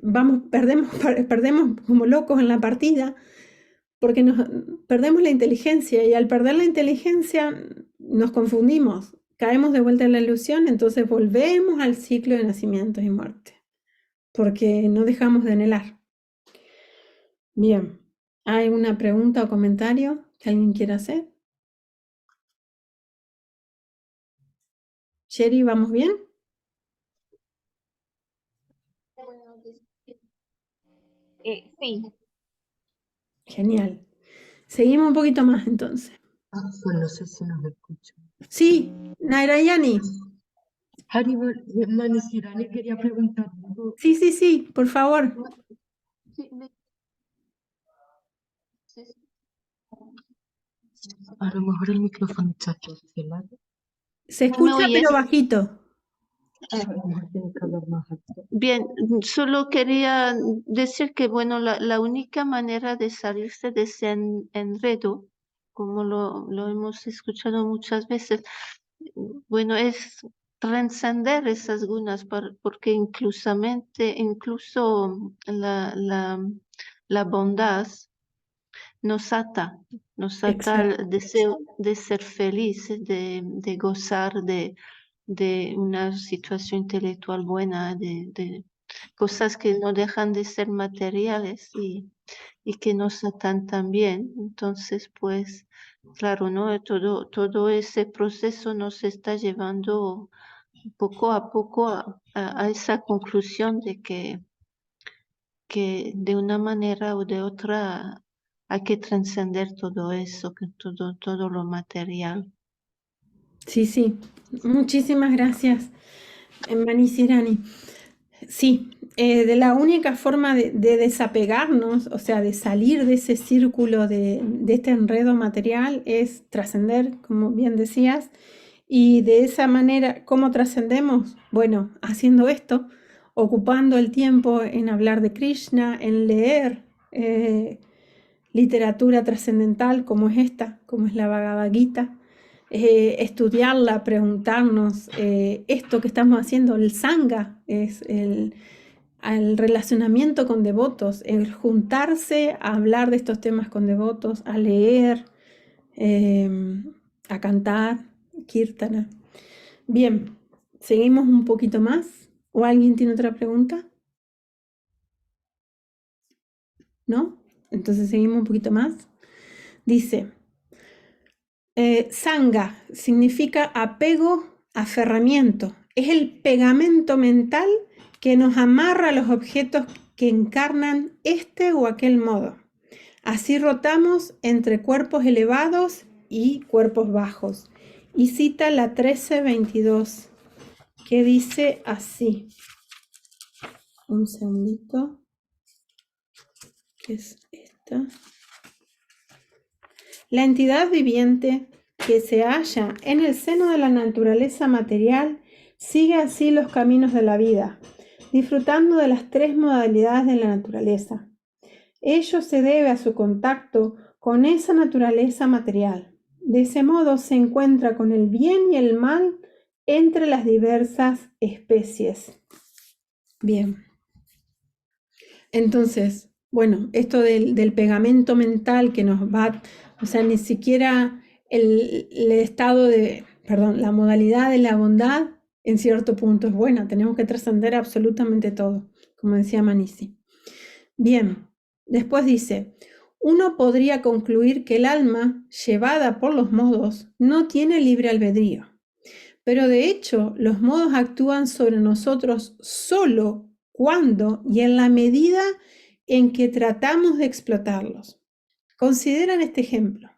perdemos como locos en la partida, porque perdemos la inteligencia y al perder la inteligencia nos confundimos, caemos de vuelta en la ilusión, entonces volvemos al ciclo de nacimientos y muerte, porque no dejamos de anhelar. Bien, ¿hay una pregunta o comentario que alguien quiera hacer? Sherry, ¿vamos bien? Sí. Genial. Seguimos un poquito más entonces. Pues no sé si nos escuchan. Sí, Nairayani. Haribol, Manisirani quería preguntar algo. Sí, por favor. A lo mejor el micrófono está cancelado. Se escucha oyes? pero bajito. A lo mejor tiene que hablar más alto. Bien, solo quería decir que, bueno, la única manera de salirse de ese enredo, como lo hemos escuchado muchas veces, bueno, es trascender esas gunas, porque incluso la bondad nos ata al deseo de ser feliz, de gozar de una situación intelectual buena, de cosas que no dejan de ser materiales y que nos atan también. Entonces, pues, claro, ¿no? Todo ese proceso nos está llevando poco a poco a esa conclusión de que de una manera u de otra hay que trascender todo eso, que todo lo material. Sí. Muchísimas gracias, Manisirani. Sí, de la única forma de desapegarnos, o sea, de salir de ese círculo de este enredo material es trascender, como bien decías, y de esa manera, ¿cómo trascendemos? Bueno, haciendo esto, ocupando el tiempo en hablar de Krishna, en leer literatura trascendental como es esta, como es la Bhagavad Gita, estudiarla, preguntarnos, esto que estamos haciendo, el Sangha, es el relacionamiento con devotos, el juntarse a hablar de estos temas con devotos, a leer, a cantar, kirtana. Bien, seguimos un poquito más. ¿O alguien tiene otra pregunta? ¿No? Entonces seguimos un poquito más. Dice, Sangha significa apego, aferramiento. Es el pegamento mental que nos amarra a los objetos que encarnan este o aquel modo. Así rotamos entre cuerpos elevados y cuerpos bajos. Y cita la 1322, que dice así. Un segundito. ¿Qué es esta? La entidad viviente que se halla en el seno de la naturaleza material sigue así los caminos de la vida, disfrutando de las tres modalidades de la naturaleza. Ello se debe a su contacto con esa naturaleza material. De ese modo se encuentra con el bien y el mal entre las diversas especies. Bien. Entonces, bueno, esto del pegamento mental que nos va, o sea, ni siquiera el estado de, perdón, la modalidad de la bondad en cierto punto es buena, tenemos que trascender absolutamente todo, como decía Manisi. Bien, después dice, uno podría concluir que el alma, llevada por los modos, no tiene libre albedrío, pero de hecho los modos actúan sobre nosotros solo cuando y en la medida en que tratamos de explotarlos. Consideran este ejemplo.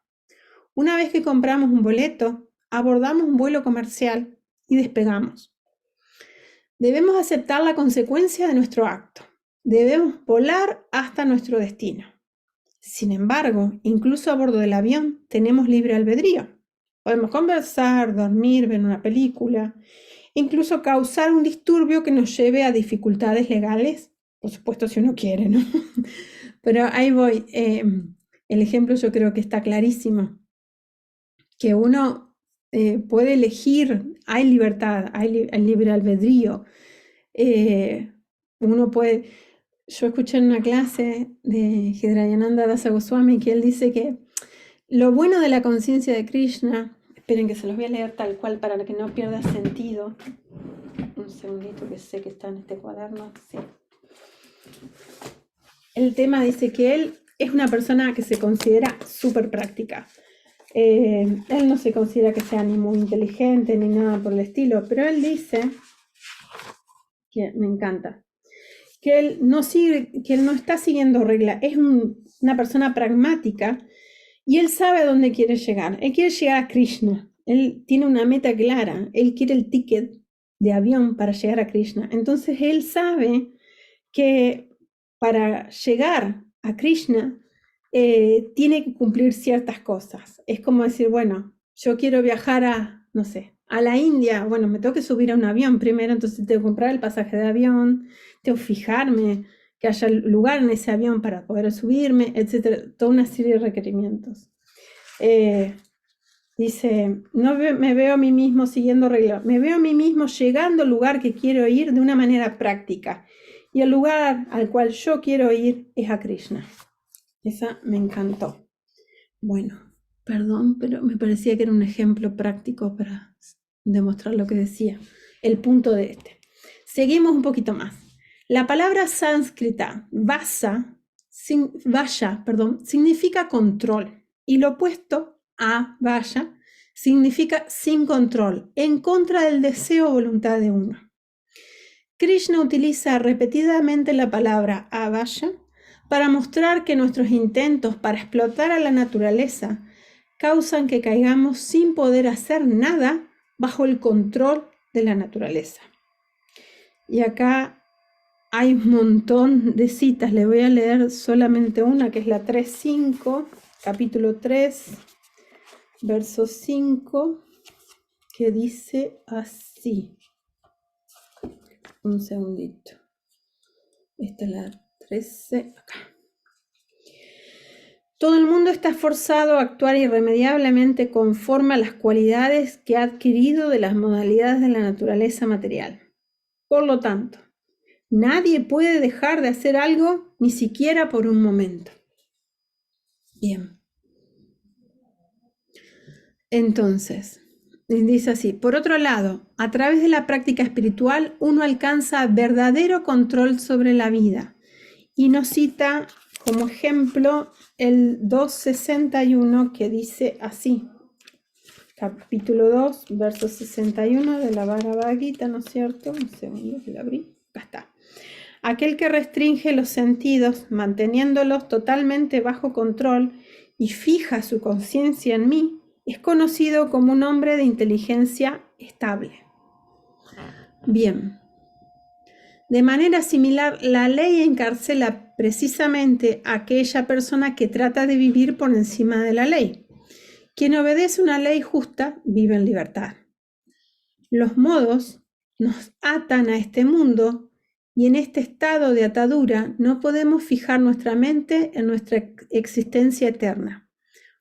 Una vez que compramos un boleto, abordamos un vuelo comercial y despegamos. Debemos aceptar la consecuencia de nuestro acto. Debemos volar hasta nuestro destino. Sin embargo, incluso a bordo del avión tenemos libre albedrío. Podemos conversar, dormir, ver una película, incluso causar un disturbio que nos lleve a dificultades legales, por supuesto si uno quiere, ¿no? Pero ahí voy. El ejemplo yo creo que está clarísimo, que uno puede elegir, hay libertad, hay libre albedrío. Uno puede... Yo escuché en una clase de Hidrayananda Dasa Goswami que él dice que lo bueno de la conciencia de Krishna, esperen que se los voy a leer tal cual para que no pierda sentido. Un segundito que sé que está en este cuaderno. Sí. El tema dice que él es una persona que se considera súper práctica. Él no se considera que sea ni muy inteligente ni nada por el estilo, pero él dice, que me encanta, que él no está siguiendo reglas, es una persona pragmática y él sabe a dónde quiere llegar. Él quiere llegar a Krishna, él tiene una meta clara, él quiere el ticket de avión para llegar a Krishna. Entonces él sabe que para llegar a Krishna tiene que cumplir ciertas cosas. Es como decir, bueno, yo quiero viajar a, no sé, a la India. Bueno, me tengo que subir a un avión primero, entonces tengo que comprar el pasaje de avión, tengo que fijarme que haya lugar en ese avión para poder subirme, etcétera. Toda una serie de requerimientos. Dice, no me veo a mí mismo siguiendo reglas, me veo a mí mismo llegando al lugar que quiero ir de una manera práctica. Y el lugar al cual yo quiero ir es a Krishna. Esa me encantó. Bueno, perdón, pero me parecía que era un ejemplo práctico para demostrar lo que decía. El punto de este. Seguimos un poquito más. La palabra sánscrita, vaya, significa control. Y lo opuesto a vaya significa sin control, en contra del deseo o voluntad de uno. Krishna utiliza repetidamente la palabra avaya para mostrar que nuestros intentos para explotar a la naturaleza causan que caigamos sin poder hacer nada bajo el control de la naturaleza. Y acá hay un montón de citas, le voy a leer solamente una, que es la 3.5, capítulo 3, verso 5, que dice así. Un segundito. Esta es la 13, acá. Todo el mundo está forzado a actuar irremediablemente conforme a las cualidades que ha adquirido de las modalidades de la naturaleza material. Por lo tanto, nadie puede dejar de hacer algo ni siquiera por un momento. Bien. Entonces, dice así, por otro lado, a través de la práctica espiritual uno alcanza verdadero control sobre la vida. Y nos cita como ejemplo el 2.61 que dice así, capítulo 2, verso 61 de la Bhagavad Gita, ¿no es cierto? Un segundo que la abrí, acá está. Aquel que restringe los sentidos, manteniéndolos totalmente bajo control y fija su conciencia en mí, es conocido como un hombre de inteligencia estable. Bien. De manera similar, la ley encarcela precisamente a aquella persona que trata de vivir por encima de la ley. Quien obedece una ley justa vive en libertad. Los modos nos atan a este mundo y en este estado de atadura no podemos fijar nuestra mente en nuestra existencia eterna.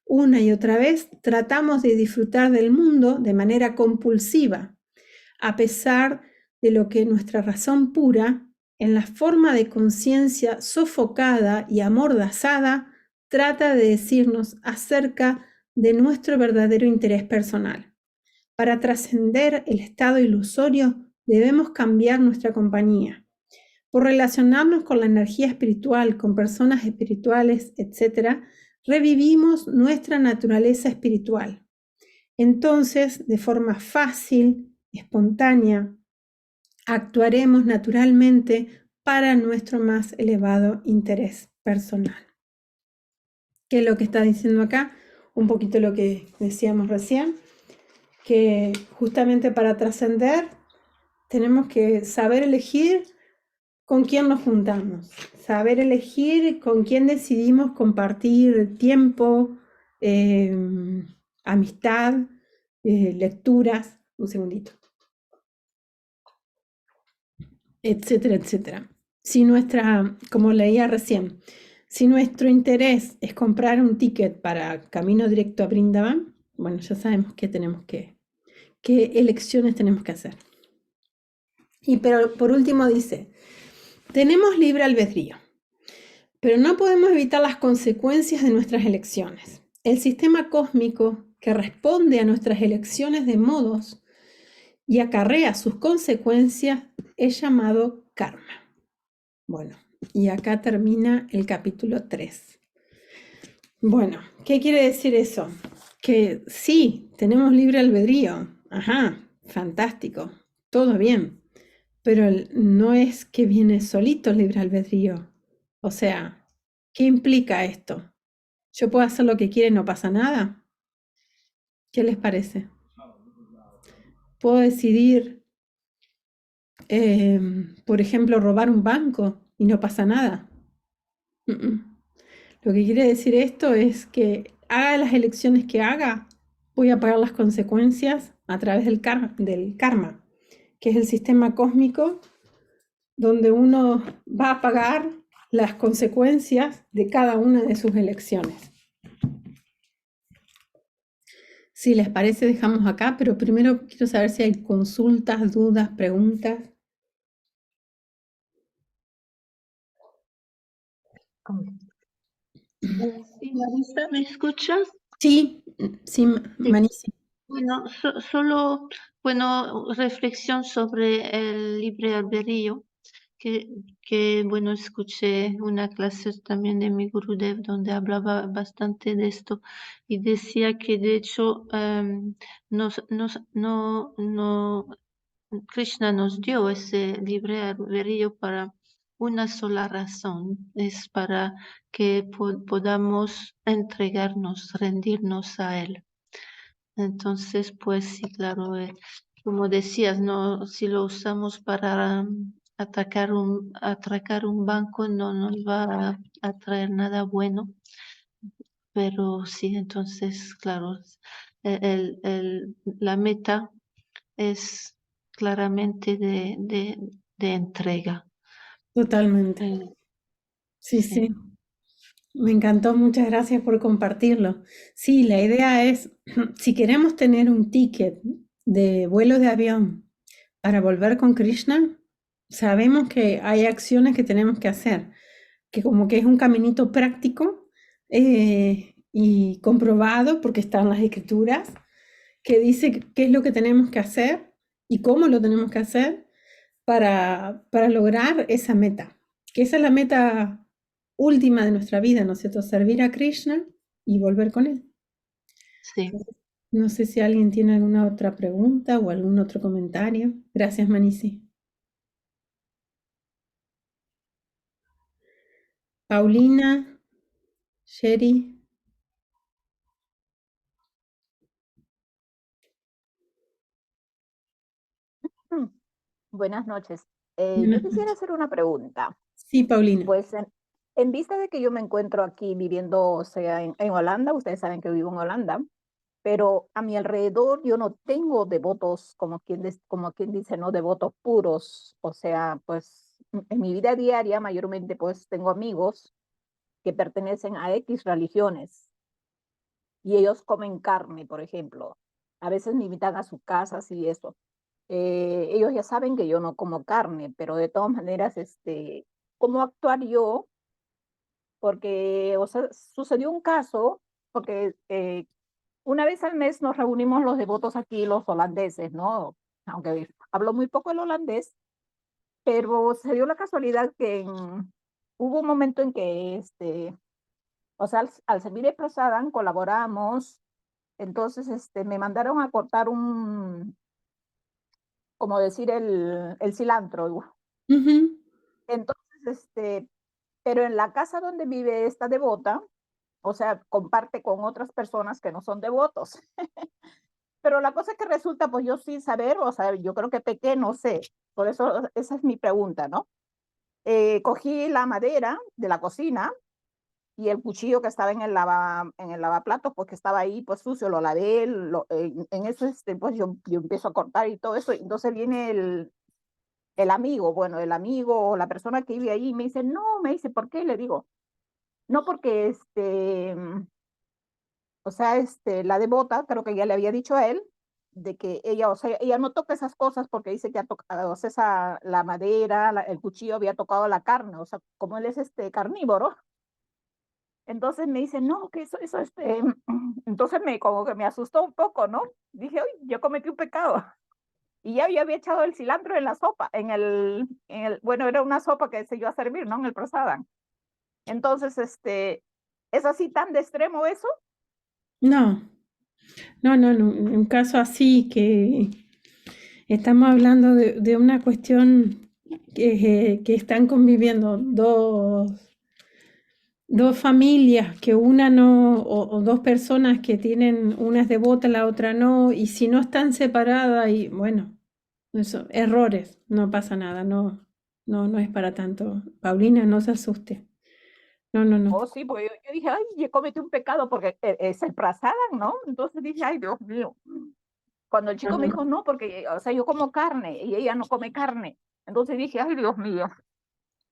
Una y otra vez tratamos de disfrutar del mundo de manera compulsiva, a pesar de lo que nuestra razón pura, en la forma de conciencia sofocada y amordazada, trata de decirnos acerca de nuestro verdadero interés personal. Para trascender el estado ilusorio, debemos cambiar nuestra compañía. Por relacionarnos con la energía espiritual, con personas espirituales, etc., revivimos nuestra naturaleza espiritual. Entonces, de forma fácil, espontánea, actuaremos naturalmente para nuestro más elevado interés personal. ¿Qué es lo que está diciendo acá? Un poquito lo que decíamos recién, que justamente para trascender tenemos que saber elegir con quién nos juntamos, saber elegir con quién decidimos compartir tiempo, amistad, lecturas, un segundito, etcétera, etcétera. Si como leía recién, si nuestro interés es comprar un ticket para camino directo a Brindavan, bueno, ya sabemos qué elecciones tenemos que hacer. Pero por último dice, tenemos libre albedrío, pero no podemos evitar las consecuencias de nuestras elecciones. El sistema cósmico que responde a nuestras elecciones de modos y acarrea sus consecuencias es llamado karma. Bueno, y acá termina el capítulo 3. Bueno, ¿qué quiere decir eso? Que sí, tenemos libre albedrío. Ajá, fantástico, todo bien. Pero no es que viene solito el libre albedrío. O sea, ¿qué implica esto? ¿Yo puedo hacer lo que quiera y no pasa nada? ¿Qué les parece? ¿Puedo decidir, por ejemplo, robar un banco y no pasa nada? Lo que quiere decir esto es que haga las elecciones que haga, voy a pagar las consecuencias a través del karma, que es el sistema cósmico donde uno va a pagar las consecuencias de cada una de sus elecciones. Si les parece, dejamos acá, pero primero quiero saber si hay consultas, dudas, preguntas. Sí, Marisa, ¿me escuchas? Sí, sí, Manisi. Bueno, solo, bueno, reflexión sobre el libre albedrío, bueno, escuché una clase también de mi Gurudev donde hablaba bastante de esto y decía que de hecho Krishna nos dio ese libre albedrío para una sola razón, es para que podamos entregarnos, rendirnos a Él. Entonces, pues sí, claro, como decías, no, si lo usamos para atracar un banco, no nos va a traer nada bueno. Pero sí, entonces, claro, la meta es claramente de entrega. Totalmente. Sí, Sí. sí. Me encantó, muchas gracias por compartirlo. Sí, la idea es, si queremos tener un ticket de vuelo de avión para volver con Krishna, sabemos que hay acciones que tenemos que hacer, que como que es un caminito práctico y comprobado, porque está en las escrituras, que dice qué es lo que tenemos que hacer y cómo lo tenemos que hacer para lograr esa meta, que esa es la meta última de nuestra vida, ¿no es cierto? Servir a Krishna y volver con él. Sí. No sé si alguien tiene alguna otra pregunta o algún otro comentario. Gracias, Manisi. Paulina, Sherry. Mm, Buenas noches. Yo Buenas quisiera noches. hacer una pregunta. Sí, Paulina. Pues en vista de que yo me encuentro aquí viviendo, o sea, en Holanda, ustedes saben que vivo en Holanda, pero a mi alrededor yo no tengo devotos, como quien dice, no devotos puros. O sea, pues en mi vida diaria mayormente pues tengo amigos que pertenecen a X religiones y ellos comen carne, por ejemplo. A veces me invitan a su casa y eso. ellos ya saben que yo no como carne, pero de todas maneras, ¿cómo actuar yo? Porque, o sea, sucedió un caso, porque una vez al mes nos reunimos los devotos aquí, los holandeses, ¿no? Aunque hablo muy poco el holandés, pero se dio la casualidad que hubo un momento en que, o sea, al servir el prasadam colaboramos, entonces, me mandaron a cortar como decir, el cilantro. Ujú. Entonces, pero en la casa donde vive esta devota, o sea, comparte con otras personas que no son devotos. Pero la cosa es que resulta, pues yo sin saber, o sea, yo creo que pequé, no sé. Por eso esa es mi pregunta, ¿no? Cogí la madera de la cocina y el cuchillo que estaba en el lavaplatos, pues que estaba ahí, pues sucio, lo lavé, en eso, pues yo empiezo a cortar y todo eso. Y entonces viene el amigo, bueno, el amigo o la persona que vive ahí me dice, no, me dice, ¿por qué? Le digo, no porque o sea, la devota, creo que ya le había dicho a él, de que ella, o sea, ella no toca esas cosas porque dice que ha tocado, o sea, la madera, el cuchillo había tocado la carne, o sea, como él es carnívoro, entonces me dice, no, que eso, entonces como que me asustó un poco, ¿no? Dije, uy, yo cometí un pecado. Y ya yo había echado el cilantro en la sopa, bueno, era una sopa que se iba a servir, ¿no? En el prasadam. Entonces, ¿es así tan de extremo eso? No, no, no, no. En un caso así que estamos hablando de una cuestión que están conviviendo dos familias, que una no, o dos personas que tienen, una es devota, la otra no, y si no están separadas, y bueno, eso, errores, no pasa nada, no, no, no es para tanto. Paulina, no se asuste. No, no, no. Oh, sí, porque yo dije, ay, yo cometí un pecado porque es el prasadam, ¿no? Entonces dije, ay, Dios mío. Cuando el No, chico me no. dijo, no, porque, o sea, yo como carne y ella no come carne. Entonces dije, ay, Dios mío.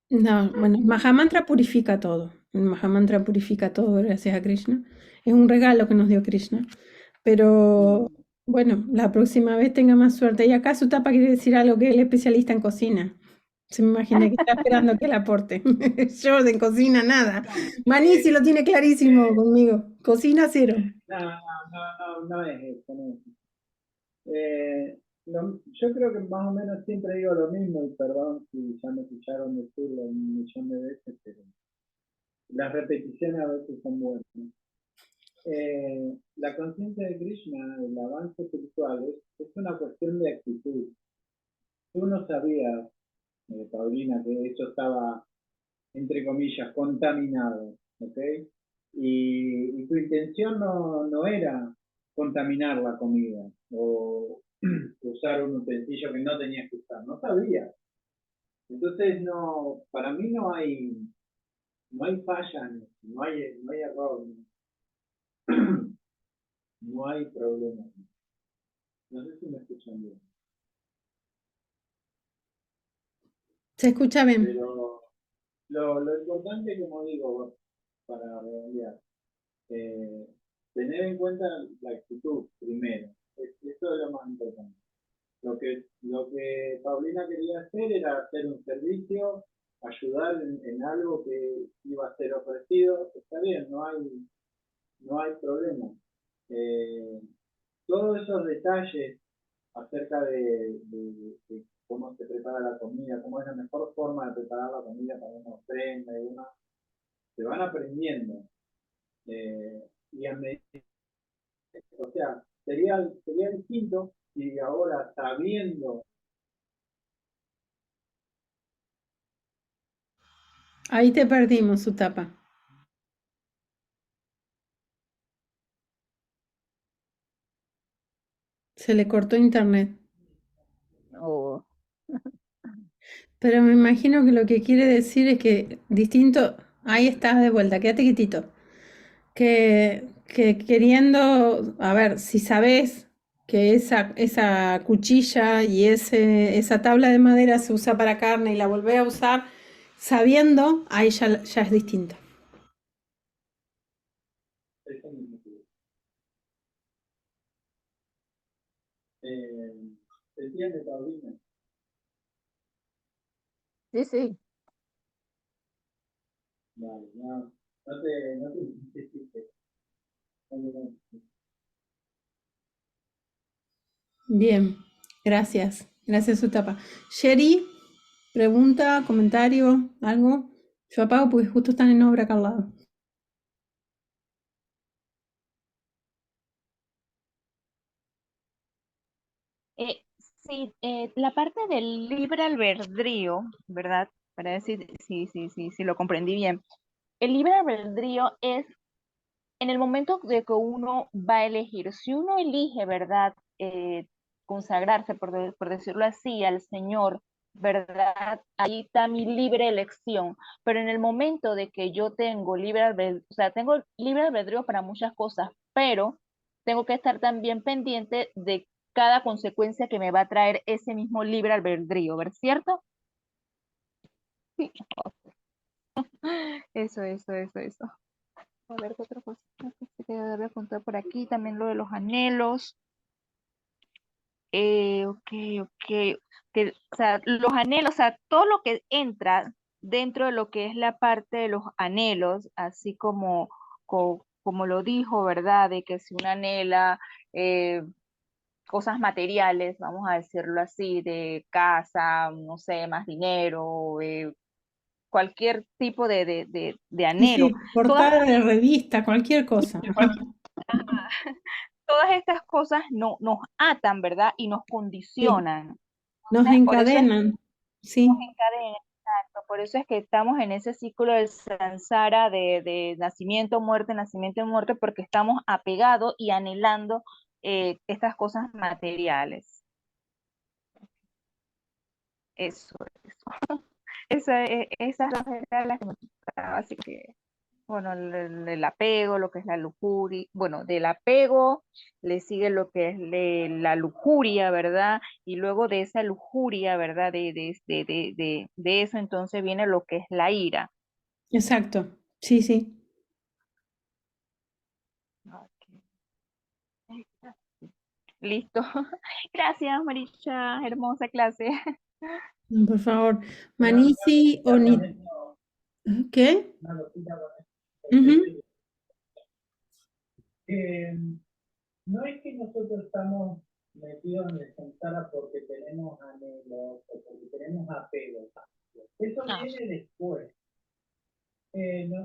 No, bueno, el Mahamantra purifica todo. El Mahamantra purifica todo, gracias a Krishna. Es un regalo que nos dio Krishna. Pero bueno, la próxima vez tenga más suerte. Y acá Sutapa quiere decir algo, que él es especialista en cocina. Se me imagina que está esperando que le aporte. Yo de cocina nada. Manisi lo tiene clarísimo conmigo. Cocina cero. No, no es eso, no es eso. Yo creo que más o menos siempre digo lo mismo, y perdón si ya me escucharon decirlo un millón de veces, pero las repeticiones a veces son buenas. La conciencia de Krishna, el avance espiritual, es una cuestión de actitud. Tú no sabías, Paulina, que eso estaba, entre comillas, contaminado, ¿ok? Y tu intención no era contaminar la comida o usar un utensilio que no tenías que usar, no sabías. Entonces, no, para mí no hay falla, no hay error, no hay problema. No sé si me escuchan bien. Se escucha bien. Pero lo importante, como digo, para redondear, tener en cuenta la actitud primero. Esto es lo más importante. Lo que Paulina quería hacer era hacer un servicio, ayudar en algo que iba a ser ofrecido. Está bien, no hay problema. Eh, todos esos detalles acerca de cómo se prepara la comida, cómo es la mejor forma de preparar la comida para una ofrenda y demás, se van aprendiendo. Y a medida, o sea, sería distinto si ahora, sabiendo, Ahí te perdimos, Sutapa. Se le cortó internet. Oh, Pero me imagino que lo que quiere decir es que distinto, ahí estás de vuelta, quédate quietito. Que queriendo, a ver, si sabes que esa cuchilla y esa tabla de madera se usa para carne y la volvés a usar, sabiendo, ahí ya es distinto. eso mismo, eh, ¿Se entiende, Paulina? Sí, sí. Vale, no te insistes. Bien, gracias. Gracias, Sutapa. Sherry, pregunta, comentario, algo. Yo apago porque justo están en obra acá al lado. Sí, la parte del libre albedrío, ¿verdad? Para decir si lo comprendí bien. El libre albedrío es en el momento de que uno va a elegir, si uno elige, ¿verdad? Consagrarse, por decirlo así, al Señor, ¿verdad? Ahí está mi libre elección. Pero en el momento de que yo tengo libre albedrío, o sea, tengo libre albedrío para muchas cosas, pero tengo que estar también pendiente de cada consecuencia que me va a traer ese mismo libre albedrío, ¿ver cierto? Sí. Eso. A ver, ¿qué otra cosa que te debe contar por aquí? También lo de los anhelos. Ok. O sea, los anhelos, o sea, todo lo que entra dentro de lo que es la parte de los anhelos, así como lo dijo, ¿verdad? De que si uno anhela eh, cosas materiales, vamos a decirlo así, de casa, no sé, más dinero, cualquier tipo de Sí, anhelo. sí, Todas portada de revista, cualquier cosa. Ajá. todas estas cosas nos atan, ¿verdad? Y nos Sí, condicionan. nos Entonces, por eso es que encadenan. nos Sí, encadenan, exacto. Por eso es que estamos en ese ciclo del samsara de nacimiento, muerte, porque estamos apegados y anhelando estas cosas materiales. Eso. Esas dos eran las que me gustaba, así que bueno, el apego, lo que es la lujuria, bueno, del apego le sigue lo que es la lujuria, ¿verdad? Y luego de esa lujuria, ¿verdad? De eso entonces viene lo que es la ira. exacto. Sí, sí. Ok. Listo. Gracias, Maricha. Hermosa clase. Por favor. Una Manisi o cosita con ni... esto, ¿Qué? una cosita con Ujú. esto. Eh, no es que nosotros estamos metidos en el samsara porque tenemos anhelos o porque tenemos apegos. Eso Ah, viene después.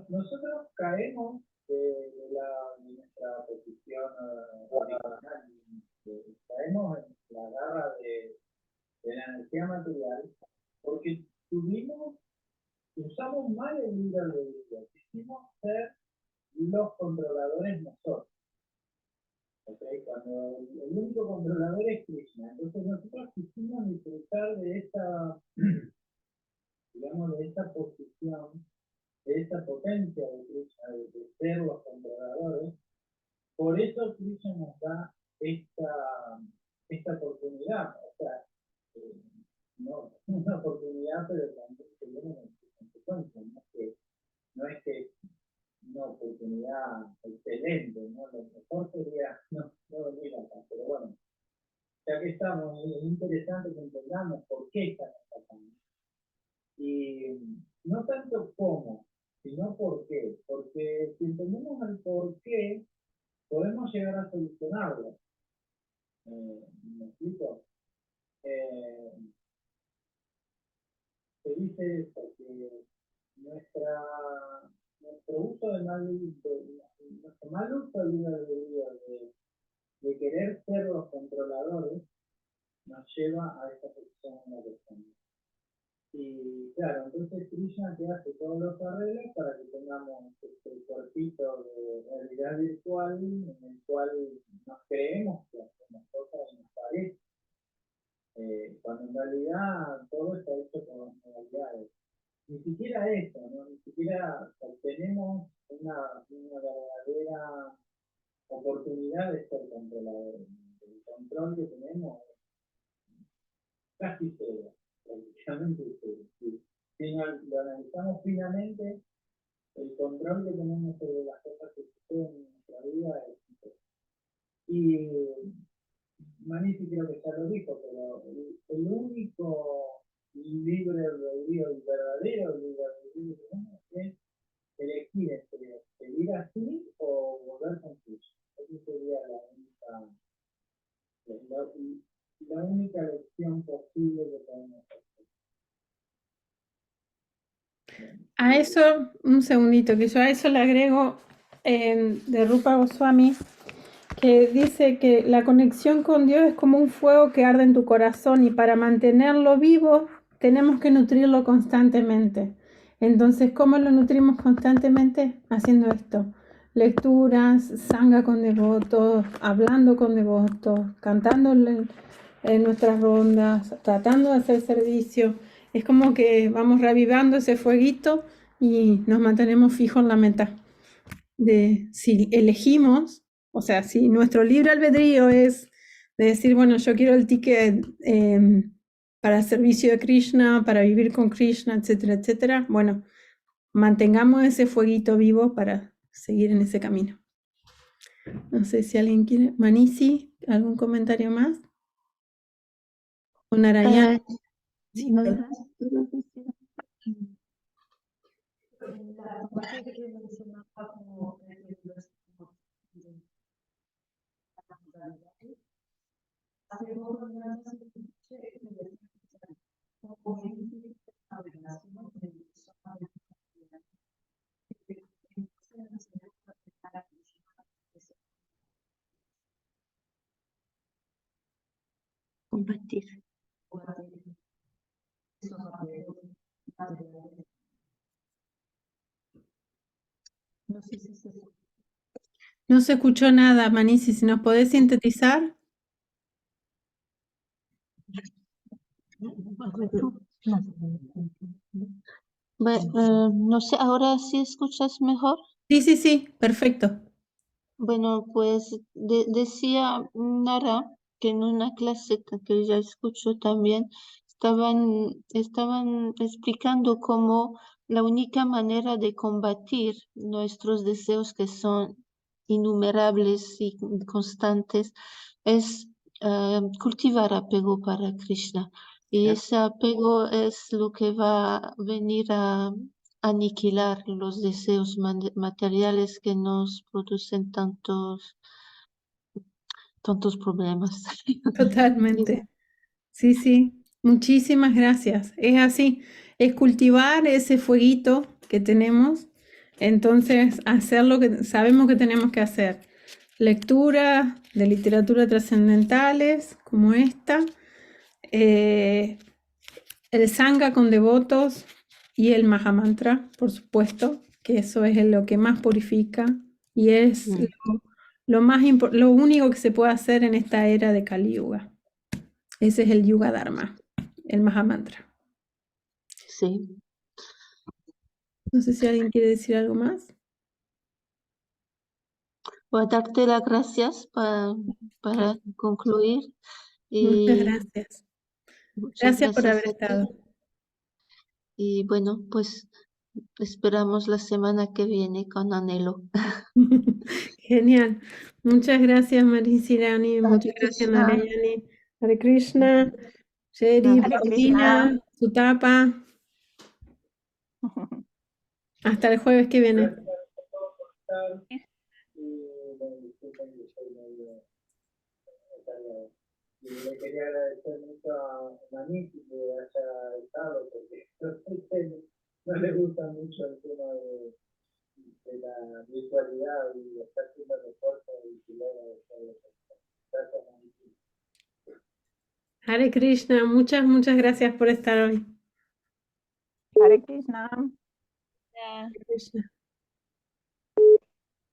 Nosotros caemos de nuestra posición original, caemos en la garra de la energía material porque usamos mal el libre albedrío, quisimos ser los controladores nosotros. ¿Okay? Cuando el único controlador es Krishna. Entonces nosotros quisimos disfrutar de esta, digamos, de esta posición, de esta potencia de Krishna, de ser los controladores. Por eso Krishna nos da esta oportunidad. O sea, no una oportunidad, pero también que viene con sus consecuencias. No es que una oportunidad excelente, ¿no? Lo mejor sería no venir acá, pero bueno, ya que estamos, es interesante que entendamos por qué estamos acá. Y no tanto cómo, sino por qué. Porque si entendemos el por qué, podemos llegar a solucionarlo. ¿Me explico? Eh, Se dice esto, que nuestra, nuestro uso nuestro mal uso de querer ser los controladores nos lleva a esta posición en la que estamos. Y claro, entonces Krishna que hace todos los arreglos para que tengamos este cuerpito de realidad virtual en el cual nos creemos que hacemos cosas y nos parece. Cuando en realidad todo está hecho con las modalidades. Ni siquiera eso, ¿no? Ni siquiera obtenemos una verdadera oportunidad de ser controladores. El control que tenemos es casi cero, prácticamente cero. Si lo analizamos finamente, el control que tenemos sobre las cosas que suceden en nuestra vida es cero. Y Manisi creo que ya lo dijo, pero el único libre albedrío verdadero libre albedrío que tenemos es elegir entre seguir así o volver con Cristo. Esa sería la única elección posible que podemos hacer. A eso, un segundito, que yo a eso le agrego de Rupa Goswami, que dice que la conexión con Dios es como un fuego que arde en tu corazón y para mantenerlo vivo tenemos que nutrirlo constantemente. Entonces, ¿cómo lo nutrimos constantemente? Haciendo esto. Lecturas, sanga con devotos, hablando con devotos, cantando en nuestras rondas, tratando de hacer servicio. Es como que vamos reavivando ese fueguito y nos mantenemos fijos en la meta. De si elegimos, o sea, si nuestro libre albedrío es de decir, bueno, yo quiero el ticket para el servicio de Krishna, para vivir con Krishna, etcétera, etcétera, bueno, mantengamos ese fueguito vivo para seguir en ese camino. No sé si alguien quiere. Manisi, ¿algún comentario más? ¿O Narayana? Eh, Sí, no, perdón. La parte que mencionaba como hace poco compartir. no sé si se No se escuchó nada, Manisi, si nos podés sintetizar. No sé, ahora sí escuchas mejor. Sí, sí, sí, perfecto. Bueno, pues decía Nara que en una clase que ya escucho también estaban explicando cómo la única manera de combatir nuestros deseos que son innumerables y constantes es cultivar apego para Krishna. Y ese apego es lo que va a venir a aniquilar los deseos materiales que nos producen tantos problemas. Totalmente. Sí, sí. Muchísimas gracias. Es así. Es cultivar ese fueguito que tenemos. Entonces, hacer lo que sabemos que tenemos que hacer. Lectura de literatura trascendentales como esta. El Sangha con devotos y el Mahamantra, por supuesto, que eso es lo que más purifica y es Mm, lo único que se puede hacer en esta era de Kali Yuga. Ese es el Yuga Dharma, el Mahamantra. sí. No sé si alguien quiere decir algo más. Voy a darte las gracias para concluir Muchas y gracias. muchas Gracias por gracias haber a ti. estado. Y bueno, pues esperamos la semana que viene con anhelo. Genial. Muchas gracias, Marisirani. Muchas Hare gracias, Krishna. Narayani. Hare Krishna. Sherry, Hare Paulina, Krishna. Sutapa. Hasta el jueves que viene. Gracias a todos por estar y bueno, disculpen que soy medio atareado. Y le quería agradecer mucho a Manisi que haya estado, porque no le gusta mucho el tema de la virtualidad y estar haciendo el esfuerzo y gracias, Manisi. Hare Krishna, muchas gracias por estar hoy. Hare Krishna. Ya. Hare Krishna.